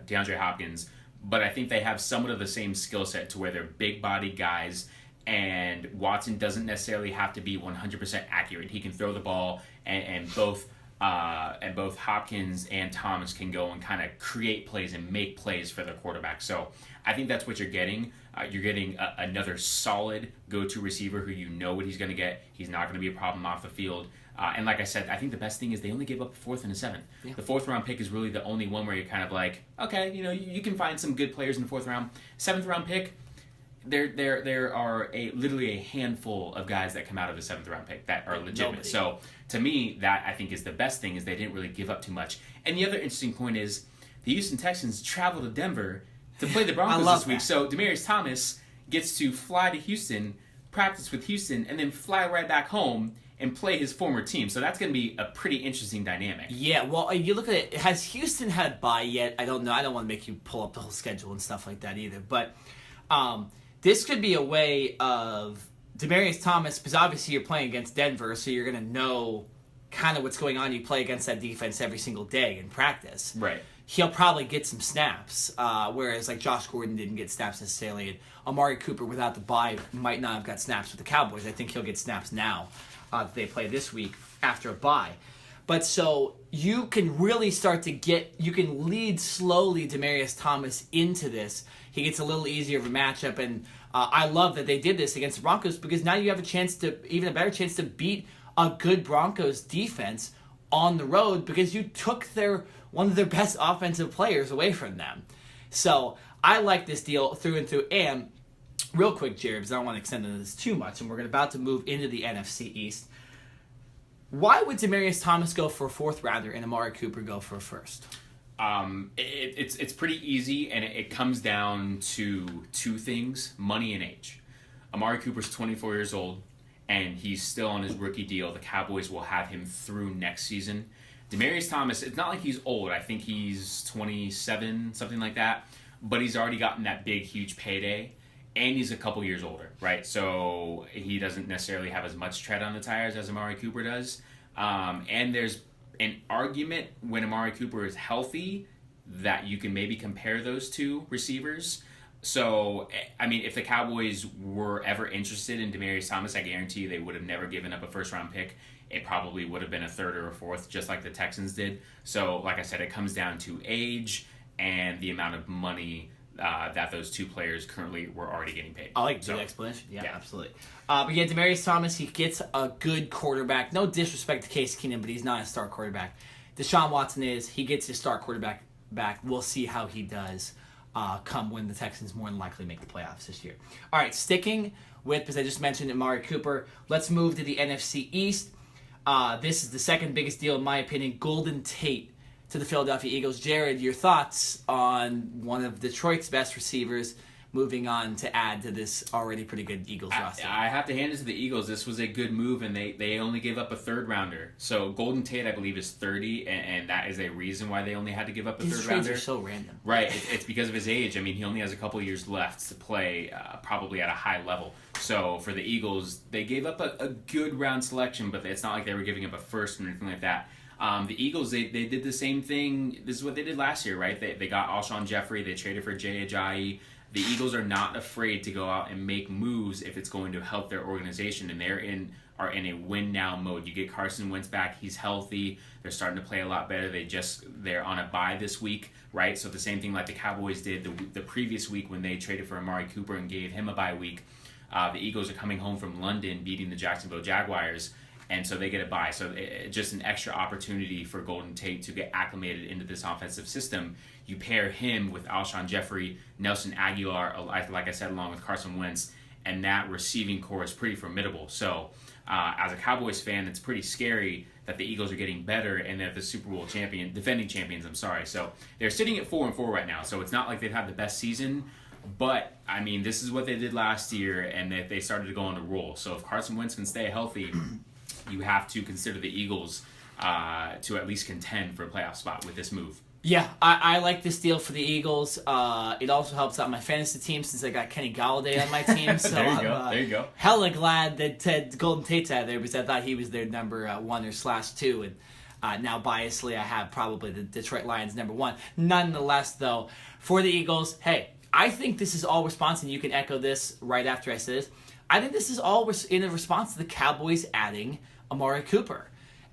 DeAndre Hopkins. But I think they have somewhat of the same skill set to where they're big body guys, and Watson doesn't necessarily have to be 100% accurate. He can throw the ball and both and both Hopkins and Thomas can go and kind of create plays and make plays for their quarterback. So I think that's what you're getting. You're getting another solid go-to receiver who you know what he's going to get. He's not going to be a problem off the field. And like I said, I think the best thing is they only gave up a 4th and a 7th. Yeah. The 4th round pick is really the only one where you're kind of like, okay, you can find some good players in the 4th round. 7th round pick, there are literally a handful of guys that come out of the 7th round pick that are legitimate. Nobody. So to me, that I think is the best thing, is they didn't really give up too much. And the other interesting point is the Houston Texans travel to Denver to play the Broncos this week. So Demaryius Thomas gets to fly to Houston, practice with Houston, and then fly right back home and play his former team. So that's going to be a pretty interesting dynamic. Yeah, well, you look at it. Has Houston had a bye yet? I don't know. I don't want to make you pull up the whole schedule and stuff like that either. But this could be a way of Demaryius Thomas, because obviously you're playing against Denver, so you're going to know kind of what's going on. You play against that defense every single day in practice. Right. He'll probably get some snaps, whereas like Josh Gordon didn't get snaps necessarily. And Amari Cooper, without the bye, might not have got snaps with the Cowboys. I think he'll get snaps now that they play this week after a bye. But so you can really start to you can lead slowly Demaryius Thomas into this. He gets a little easier of a matchup, and I love that they did this against the Broncos, because now you have even a better chance to beat a good Broncos defense on the road, because you took one of their best offensive players away from them. So I like this deal through and through. And real quick, Jared, because I don't want to extend into this too much, and we're about to move into the NFC East. Why would Demaryius Thomas go for a 4th rounder and Amari Cooper go for a 1st? It's pretty easy, and it comes down to 2 things: money and age. Amari Cooper's 24 years old, and he's still on his rookie deal. The Cowboys will have him through next season. Demaryius Thomas, it's not like he's old. I think he's 27, something like that. But he's already gotten that big, huge payday, and he's a couple years older, right? So he doesn't necessarily have as much tread on the tires as Amari Cooper does. And there's an argument when Amari Cooper is healthy that you can maybe compare those 2 receivers. So, I mean, if the Cowboys were ever interested in Demaryius Thomas, I guarantee you they would have never given up a 1st-round pick. It probably would have been a 3rd or a 4th, just like the Texans did. So, like I said, it comes down to age and the amount of money that those 2 players currently were already getting paid. I like the explanation. Yeah, absolutely. But yeah, Demaryius Thomas, he gets a good quarterback. No disrespect to Case Keenum, but he's not a star quarterback. Deshaun Watson is. He gets his star quarterback back. We'll see how he does come when the Texans more than likely make the playoffs this year. All right, sticking with, because I just mentioned Amari Cooper, let's move to the NFC East. This is the second biggest deal, in my opinion, Golden Tate to the Philadelphia Eagles. Jared, your thoughts on one of Detroit's best receivers moving on to add to this already pretty good Eagles roster? I have to hand it to the Eagles. This was a good move, and they only gave up a 3rd-rounder. So Golden Tate, I believe, is 30, and that is a reason why they only had to give up a 3rd-rounder. These trades are so random. Right. It's because of his age. I mean, he only has a couple years left to play probably at a high level. So for the Eagles, they gave up a good round selection, but it's not like they were giving up a 1st or anything like that. The Eagles, they did the same thing. This is what they did last year, right? They got Alshon Jeffrey. They traded for Jay Ajayi. The Eagles are not afraid to go out and make moves if it's going to help their organization, and are in a win-now mode. You get Carson Wentz back. He's healthy. They're starting to play a lot better. They're on a bye this week, right? So the same thing like the Cowboys did the previous week when they traded for Amari Cooper and gave him a bye week. The Eagles are coming home from London, beating the Jacksonville Jaguars, and so they get a bye. So just an extra opportunity for Golden Tate to get acclimated into this offensive system. You pair him with Alshon Jeffrey, Nelson Aguilar, like I said, along with Carson Wentz, and that receiving core is pretty formidable. So as a Cowboys fan, it's pretty scary that the Eagles are getting better and they're the Super Bowl defending champions. So they're sitting at 4-4 right now. So it's not like they've had the best season, but I mean, this is what they did last year, and they started to go on a roll. So if Carson Wentz can stay healthy, you have to consider the Eagles to at least contend for a playoff spot with this move. Yeah, I like this deal for the Eagles. It also helps out my fantasy team since I got Kenny Galladay on my team. So there you go. Hella glad that Golden Tate's out there because I thought he was their number 1 or /2. And now biasly I have probably the Detroit Lions number 1. Nonetheless, though, for the Eagles, hey, I think this is all response, and you can echo this right after I say this. I think this is all in a response to the Cowboys adding Amari Cooper.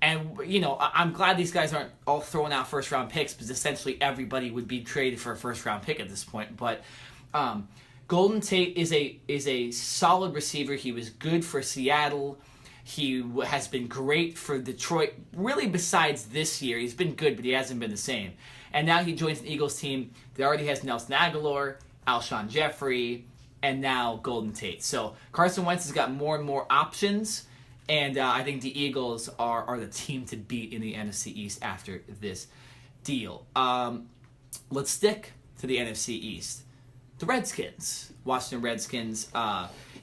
And, I'm glad these guys aren't all throwing out first-round picks because essentially everybody would be traded for a first-round pick at this point. But Golden Tate is a solid receiver. He was good for Seattle. He has been great for Detroit. Really, besides this year, he's been good, but he hasn't been the same. And now he joins an Eagles team that already has Nelson Aguilar, Alshon Jeffrey, and now Golden Tate. So Carson Wentz has got more and more options, and I think the Eagles are the team to beat in the NFC East after this deal. Let's stick to the NFC East. The Redskins, Washington Redskins,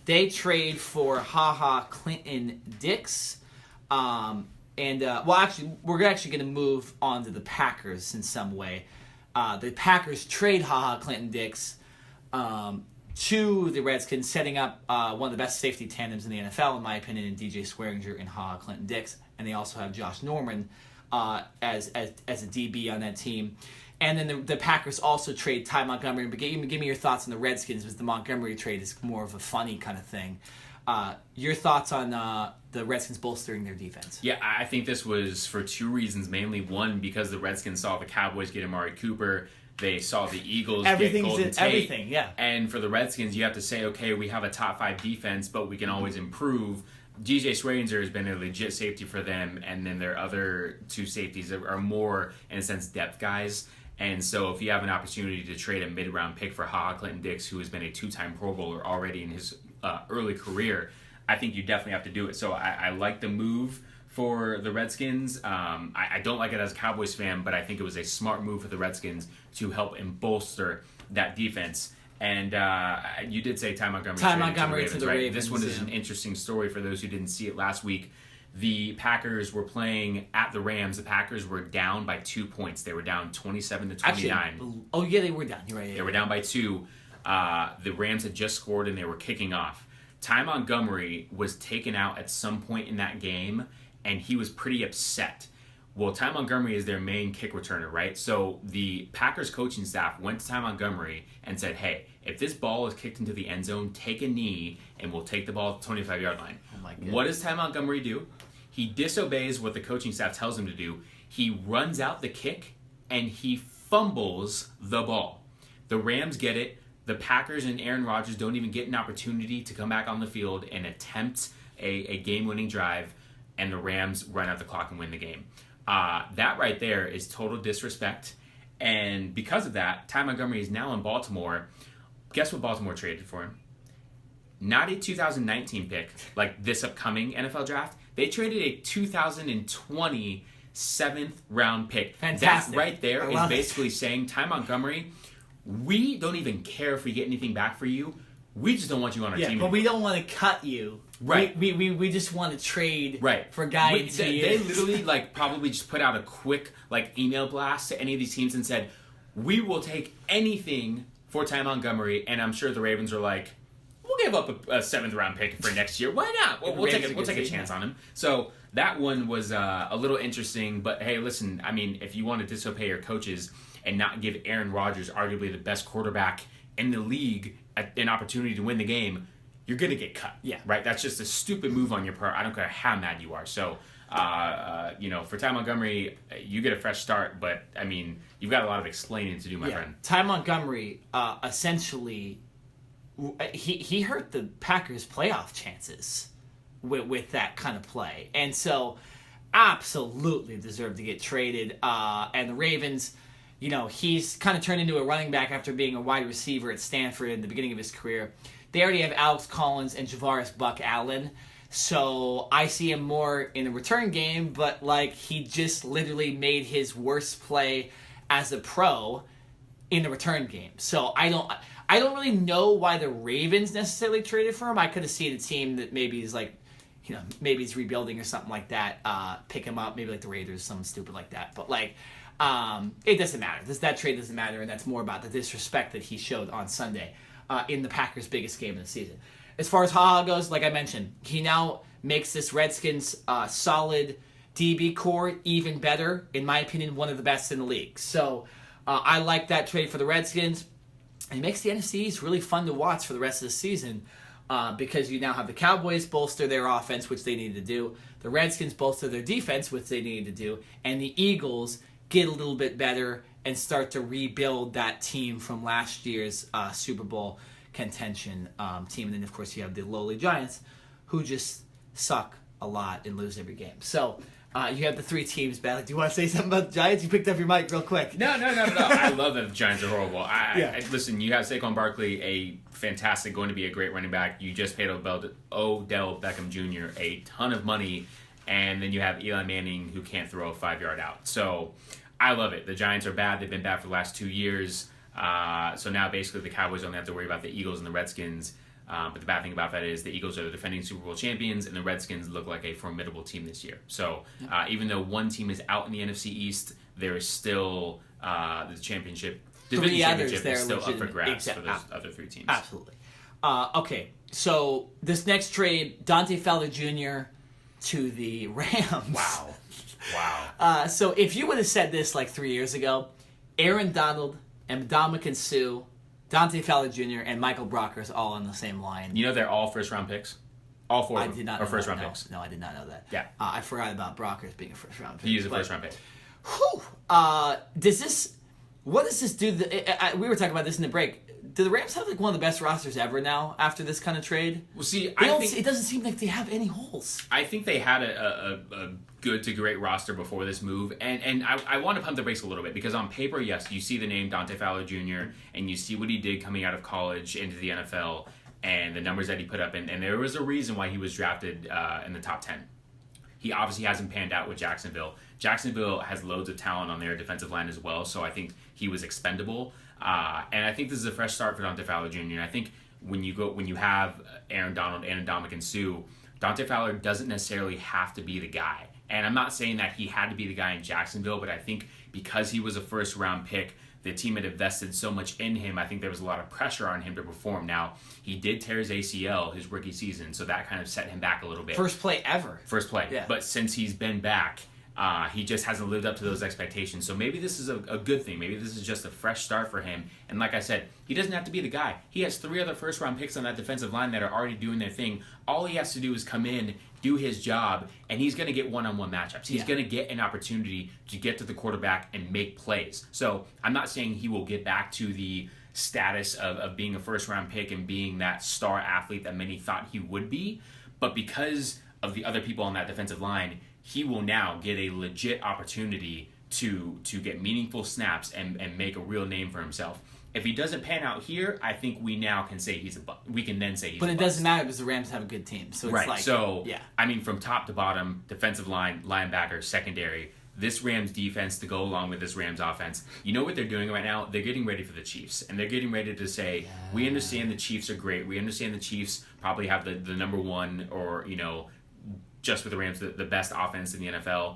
they trade for Clinton-Dix. We're actually going to move on to the Packers in some way. The Packers trade Clinton-Dix to the Redskins, setting up one of the best safety tandems in the NFL, in my opinion, in DJ Swearinger and Clinton-Dix. And they also have Josh Norman as a DB on that team. And then the Packers also trade Ty Montgomery. But give me your thoughts on the Redskins, because the Montgomery trade is more of a funny kind of thing. Your thoughts on the Redskins bolstering their defense? Yeah, I think this was for two reasons. Mainly, one, because the Redskins saw the Cowboys get Amari Cooper. They saw the Eagles get Golden Tate. Everything, yeah. And for the Redskins, you have to say, okay, we have a top 5 defense, but we can always improve. DJ Swearinger has been a legit safety for them, and then their other two safeties are more, in a sense, depth guys. And so if you have an opportunity to trade a mid-round pick for Clinton-Dix, who has been a 2-time Pro Bowler already in his early career, I think you definitely have to do it. So I like the move for the Redskins. I don't like it as a Cowboys fan, but I think it was a smart move for the Redskins to help and bolster that defense. And you did say Ty Montgomery to the Ravens. This one is an interesting story for those who didn't see it last week. The Packers were playing at the Rams. The Packers were down by 2 points. They were down 27-29. Actually, they were down. You're right. They were down by 2. The Rams had just scored and they were kicking off. Ty Montgomery was taken out at some point in that game, and he was pretty upset. Well, Ty Montgomery is their main kick returner, right? So the Packers coaching staff went to Ty Montgomery and said, hey, if this ball is kicked into the end zone, take a knee, and we'll take the ball to the 25-yard line. Oh my goodness. What does Ty Montgomery do? He disobeys what the coaching staff tells him to do. He runs out the kick, and he fumbles the ball. The Rams get it. The Packers and Aaron Rodgers don't even get an opportunity to come back on the field and attempt a game-winning drive, and the Rams run out the clock and win the game. That right there is total disrespect. And because of that, Ty Montgomery is now in Baltimore. Guess what Baltimore traded for him? Not a 2019 pick, like this upcoming NFL draft. They traded a 2020 7th-round pick. Fantastic. That right there is basically saying, Ty Montgomery, we don't even care if we get anything back for you. We just don't want you on our team anymore. But we don't want to cut you. Right. We just want to trade for a guy in 2 years. They literally probably just put out a quick email blast to any of these teams and said, we will take anything for Ty Montgomery. And I'm sure the Ravens are like, we'll give up a 7th-round pick for next year. Why not? We'll take a chance on him. So that one was a little interesting. But hey, listen, I mean, if you want to disobey your coaches and not give Aaron Rodgers, arguably the best quarterback in the league, an opportunity to win the game, you're going to get cut. Yeah. Right? That's just a stupid move on your part. I don't care how mad you are. So, for Ty Montgomery, you get a fresh start, but, I mean, you've got a lot of explaining to do, my friend. Ty Montgomery, essentially, he hurt the Packers' playoff chances with that kind of play. And so, absolutely deserved to get traded. And the Ravens, he's kind of turned into a running back after being a wide receiver at Stanford in the beginning of his career. They already have Alex Collins and Javaris Buck Allen, so I see him more in the return game, but he just literally made his worst play as a pro in the return game. So I don't really know why the Ravens necessarily traded for him. I could have seen a team that maybe is maybe he's rebuilding or something like that, pick him up, maybe the Raiders, something stupid like that. But it doesn't matter. That trade doesn't matter, and that's more about the disrespect that he showed on Sunday in the Packers' biggest game of the season. As far as goes, like I mentioned, he now makes this Redskins solid DB core even better. In my opinion, one of the best in the league. So I like that trade for the Redskins. And it makes the NFC East really fun to watch for the rest of the season. because you now have the Cowboys bolster their offense, which they needed to do. The Redskins bolster their defense, which they needed to do. And the Eagles get a little bit better and start to rebuild that team from last year's Super Bowl contention team. And then, of course, you have the lowly Giants, who just suck a lot and lose every game. So you have the three teams battling. Do you want to say something about the Giants? You picked up your mic real quick. No. I love that the Giants are horrible. Listen, you have Saquon Barkley, a fantastic, going to be a great running back. You just paid Odell Beckham Jr. a ton of money, and then you have Eli Manning, who can't throw a 5-yard out. So I love it. The Giants are bad. They've been bad for the last 2 years. So now basically the Cowboys only have to worry about the Eagles and the Redskins. But the bad thing about that is the Eagles are the defending Super Bowl champions, and the Redskins look like a formidable team this year. So even though one team is out in the NFC East, there is still the championship. Division championship is still up for grabs for those other three teams. Absolutely. Okay, so this next trade, Dante Fowler Jr. to the Rams. Wow. So if you would have said this like 3 years ago, Aaron Donald and Ndamukong Suh, Dante Fowler Jr. and Michael Brockers all on the same line. You know they're all first-round picks? All four of them are first-round picks. No, I did not know that. Yeah. I forgot about Brockers being a first-round pick. He is a first-round pick. Whew. What does this do? We were talking about this in the break. Do the Rams have like one of the best rosters ever now after this kind of trade? Well, see, it doesn't seem like they have any holes. I think they had a good to great roster before this move, and I want to pump the brakes a little bit because on paper, yes, you see the name Dante Fowler Jr. and you see what he did coming out of college into the NFL and the numbers that he put up, and there was a reason why he was drafted in the top 10. He obviously hasn't panned out with Jacksonville. Jacksonville has loads of talent on their defensive line as well, so I think he was expendable. And I think this is a fresh start for Dante Fowler Jr. And I think when you have Aaron Donald and Ndamukong Suh, Dante Fowler doesn't necessarily have to be the guy. And I'm not saying that he had to be the guy in Jacksonville, but I think because he was a first-round pick, the team had invested so much in him, I think there was a lot of pressure on him to perform. Now, he did tear his ACL his rookie season, so that kind of set him back a little bit. First play ever. First play. Yeah. But since he's been back, he just hasn't lived up to those expectations. So maybe this is a good thing. Maybe this is just a fresh start for him. And like I said, he doesn't have to be the guy. He has 3 other first-round picks on that defensive line that are already doing their thing. All he has to do is come in, do his job, and he's going to get one-on-one matchups. He's going to get an opportunity to get to the quarterback and make plays. So I'm not saying he will get back to the status of being a first-round pick and being that star athlete that many thought he would be, but because of the other people on that defensive line, he will now get a legit opportunity to get meaningful snaps and make a real name for himself. If he doesn't pan out here, I think we now can say he's a bust. We can then say he's a bust. But it doesn't matter because the Rams have a good team. So it's right. like, so, yeah. I mean, from top to bottom, defensive line, linebacker, secondary, this Rams defense to go along with this Rams offense, you know what they're doing right now? They're getting ready for the Chiefs. And they're getting ready to say, we understand the Chiefs are great. We understand the Chiefs probably have the number one or, just with the Rams, the best offense in the NFL.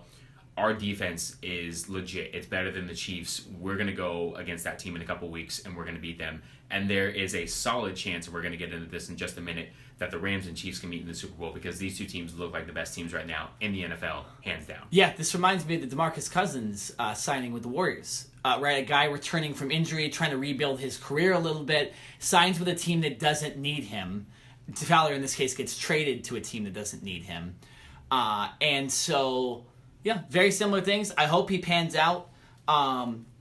Our defense is legit. It's better than the Chiefs. We're going to go against that team in a couple weeks, and we're going to beat them. And there is a solid chance, and we're going to get into this in just a minute, that the Rams and Chiefs can meet in the Super Bowl because these two teams look like the best teams right now in the NFL, hands down. Yeah, this reminds me of the DeMarcus Cousins signing with the Warriors. Right, a guy returning from injury, trying to rebuild his career a little bit, signs with a team that doesn't need him. Fowler, in this case, gets traded to a team that doesn't need him. And so, yeah, very similar things. I hope he pans out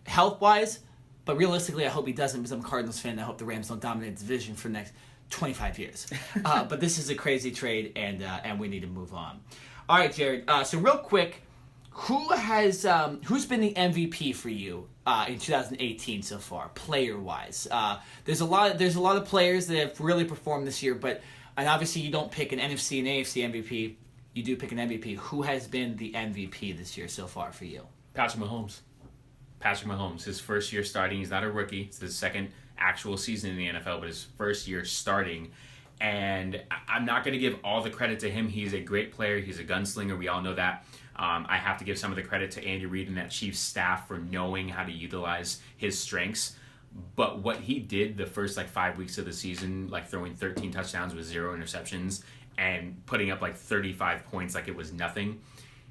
health-wise, but realistically, I hope he doesn't because I'm a Cardinals fan. I hope the Rams don't dominate the division for the next 25 years. But this is a crazy trade, and we need to move on. All right, Jared. So real quick, who's been the MVP for you in 2018 so far, player-wise? There's a lot of players that have really performed this year, and obviously you don't pick an NFC and AFC MVP. You do pick an MVP. Who has been the MVP this year so far for you? Patrick Mahomes. His first year starting. He's not a rookie. It's his second actual season in the NFL, but his first year starting. And I'm not going to give all the credit to him. He's a great player. He's a gunslinger. We all know that. I have to give some of the credit to Andy Reid and that Chiefs staff for knowing how to utilize his strengths. But what he did the first 5 weeks of the season, throwing 13 touchdowns with 0 interceptions, and putting up 35 points like it was nothing.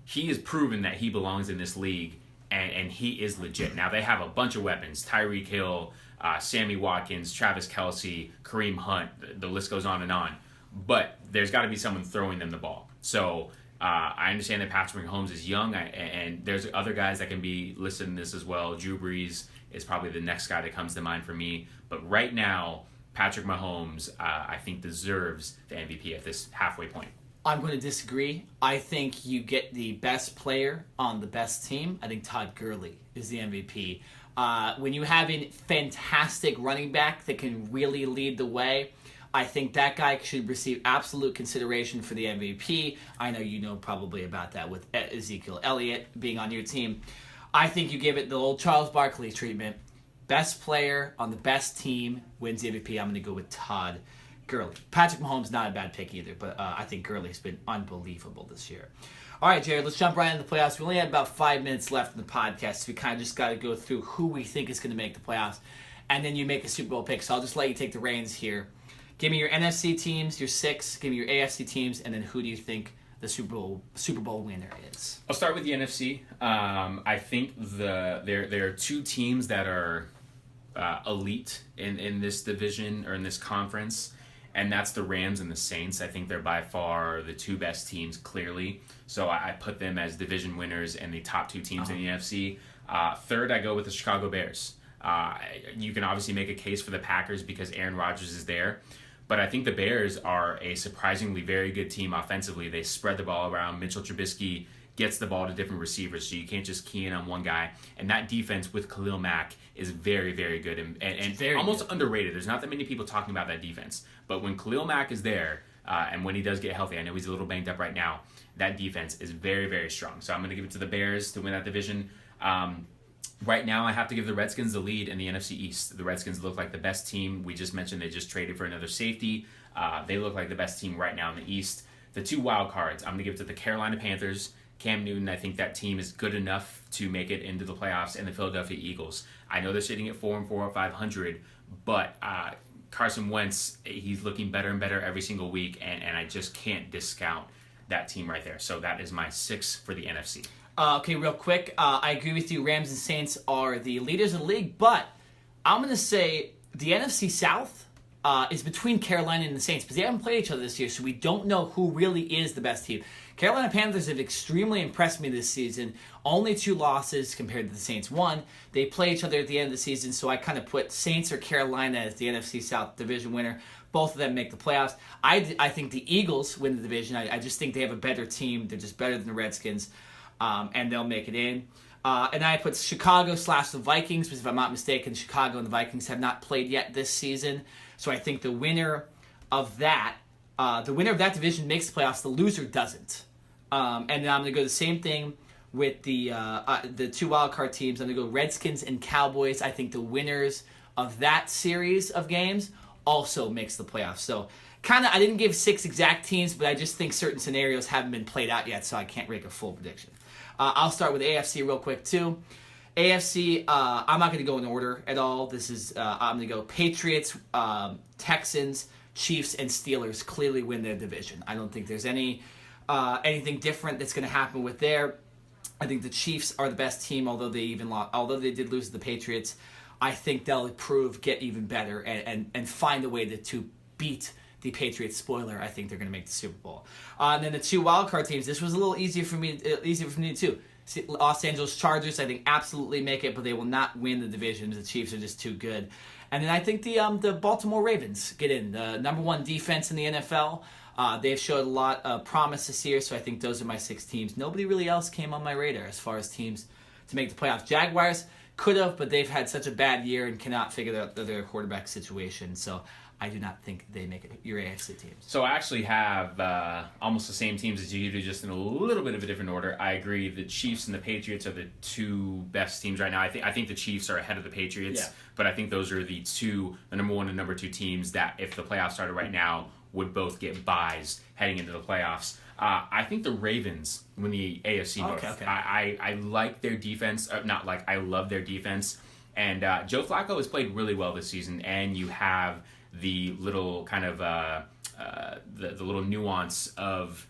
He has proven that he belongs in this league, and he is legit. Now, they have a bunch of weapons. Tyreek Hill, Sammy Watkins, Travis Kelce, Kareem Hunt, the list goes on and on. but there's got to be someone throwing them the ball. So I understand that Patrick Mahomes is young, and there's other guys that can be listed in this as well. Drew Brees is probably the next guy that comes to mind for me. But right now, Patrick Mahomes, I think, deserves the MVP at this halfway point. I'm going to disagree. I think you get the best player on the best team. I think Todd Gurley is the MVP. When you have a fantastic running back that can really lead the way, I think that guy should receive absolute consideration for the MVP. I know you know probably about that with Ezekiel Elliott being on your team. I think you give it the old Charles Barkley treatment. Best player on the best team wins the MVP. I'm going to go with Todd Gurley. Patrick Mahomes, not a bad pick either, but I think Gurley's been unbelievable this year. All right, Jared, let's jump right into the playoffs. We only have about 5 minutes left in the podcast, so we kind of just got to go through who we think is going to make the playoffs, and then you make a Super Bowl pick. So I'll just let you take the reins here. Give me your NFC teams, your 6. Give me your AFC teams, and then who do you think the Super Bowl winner is? I'll start with the NFC. I think there are 2 teams that are elite in this division or in this conference, and that's the Rams and the Saints. I think they're by far the 2 best teams, clearly. So I put them as division winners and the top 2 teams in the NFC. Third, I go with the Chicago Bears. You can obviously make a case for the Packers because Aaron Rodgers is there. But I think the Bears are a surprisingly very good team offensively. They spread the ball around. Mitchell Trubisky gets the ball to different receivers, so you can't just key in on one guy. And that defense with Khalil Mack is very, very good and very almost good. Underrated. There's not that many people talking about that defense. But when Khalil Mack is there, and when he does get healthy, I know he's a little banged up right now, that defense is very, very strong. So I'm going to give it to the Bears to win that division. Right now, I have to give the Redskins the lead in the NFC East. The Redskins look like the best team. We just mentioned they just traded for another safety. They look like the best team right now in the East. The 2 wild cards, I'm going to give it to the Carolina Panthers. Cam Newton, I think that team is good enough to make it into the playoffs, and the Philadelphia Eagles. I know they're sitting at 4-4 or 500, but Carson Wentz, he's looking better and better every single week, and I just can't discount that team right there. So that is my 6 for the NFC. Okay, real quick, I agree with you. Rams and Saints are the leaders of the league, but I'm going to say the NFC South is between Carolina and the Saints because they haven't played each other this year, so we don't know who really is the best team. Carolina Panthers have extremely impressed me this season. Only 2 losses compared to the Saints 1. They play each other at the end of the season, so I kind of put Saints or Carolina as the NFC South division winner. Both of them make the playoffs. I think the Eagles win the division. I just think they have a better team. They're just better than the Redskins. And they'll make it in. And I put Chicago / the Vikings, because if I'm not mistaken, Chicago and the Vikings have not played yet this season. So I think the winner of that division makes the playoffs. The loser doesn't. And then I'm going to go the same thing with the 2 wildcard teams. I'm going to go Redskins and Cowboys. I think the winners of that series of games also makes the playoffs. So kind of, I didn't give 6 exact teams, but I just think certain scenarios haven't been played out yet, so I can't make a full prediction. I'll start with AFC real quick, too. AFC, I'm not going to go in order at all. This is I'm going to go Patriots, Texans, Chiefs, and Steelers clearly win their division. I don't think there's anything different that's going to happen with there. I think the Chiefs are the best team, although they did lose to the Patriots. I think they'll get even better and find a way to beat the Patriots. Spoiler, I think they're going to make the Super Bowl. And then the 2 wildcard teams, this was a little easier for me too. Los Angeles Chargers, I think, absolutely make it, but they will not win the division. The Chiefs are just too good. And then I think the Baltimore Ravens get in. The number 1 defense in the NFL. They've showed a lot of promise this year, so I think those are my 6 teams. Nobody really else came on my radar as far as teams to make the playoffs. Jaguars could have, but they've had such a bad year and cannot figure out their quarterback situation. So I do not think they make it your AFC teams. So I actually have almost the same teams as you do, just in a little bit of a different order. I agree. The Chiefs and the Patriots are the 2 best teams right now. I think the Chiefs are ahead of the Patriots, but I think those are the number 1 and number 2 teams that, if the playoffs started right now, would both get buys heading into the playoffs. I think the Ravens win the AFC North. Okay. I like their defense. I love their defense. And Joe Flacco has played really well this season, and you have the little kind of the little nuance of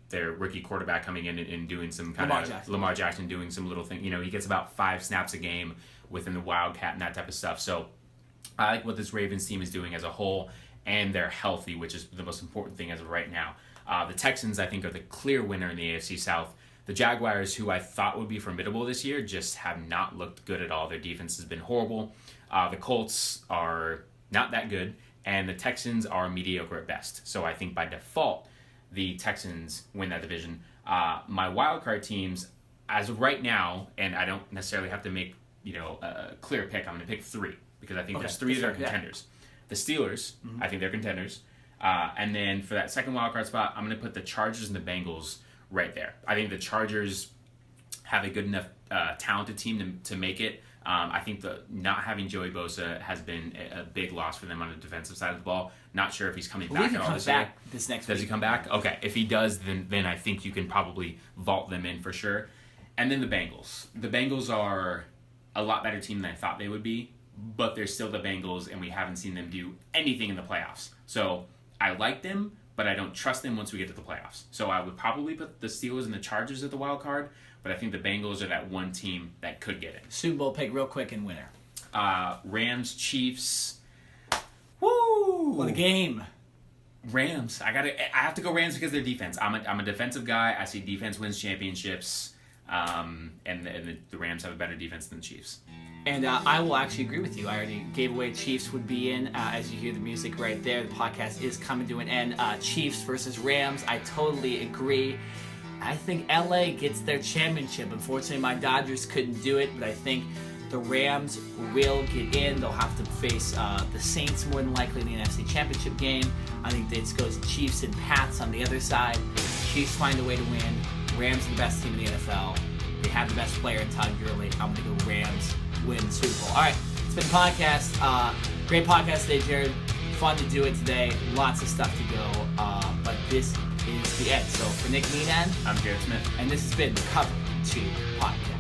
their rookie quarterback coming in and doing some kind of Lamar Jackson doing some little thing. He gets about 5 snaps a game within the Wildcat and that type of stuff. So I like what this Ravens team is doing as a whole. and they're healthy, which is the most important thing as of right now. The Texans, I think, are the clear winner in the AFC South. The Jaguars, who I thought would be formidable this year, just have not looked good at all. Their defense has been horrible. The Colts are not that good, and the Texans are mediocre at best. So I think by default, the Texans win that division. My wildcard teams, as of right now, and I don't necessarily have to make a clear pick. I'm going to pick 3 because I think there's 3 that are contenders. The Steelers, I think they're contenders. And then for that second wildcard spot, I'm going to put the Chargers and the Bengals right there. I think the Chargers have a good enough talented team to make it. I think not having Joey Bosa has been a big loss for them on the defensive side of the ball. Not sure if he's coming back at all this year. This next Does week. he come back? Okay. If he does, then I think you can probably vault them in for sure. And then the Bengals. The Bengals are a lot better team than I thought they would be, but they're still the Bengals, and we haven't seen them do anything in the playoffs. So I like them, but I don't trust them once we get to the playoffs. So I would probably put the Steelers and the Chargers at the wild card, but I think the Bengals are that one team that could get it. Super Bowl pick real quick and winner. Rams, Chiefs. Woo! What a game. Rams. I have to go Rams because of their defense. I'm a defensive guy. I see defense wins championships. And the Rams have a better defense than the Chiefs. And I will actually agree with you. I already gave away Chiefs would be in. As you hear the music right there, the podcast is coming to an end. Chiefs versus Rams. I totally agree. I think LA gets their championship. Unfortunately, my Dodgers couldn't do it, but I think the Rams will get in. They'll have to face the Saints more than likely in the NFC Championship game. I think it goes Chiefs and Pats on the other side. Chiefs find a way to win. Rams are the best team in the NFL. They have the best player in Todd Gurley. I'm going to go Rams win the Super Bowl. All right, it's been a podcast. Great podcast today, Jared. Fun to do it today. Lots of stuff to go. But this is the end. So for Nick Meenan, I'm Jared Smith. And this has been the Cover 2 Podcast.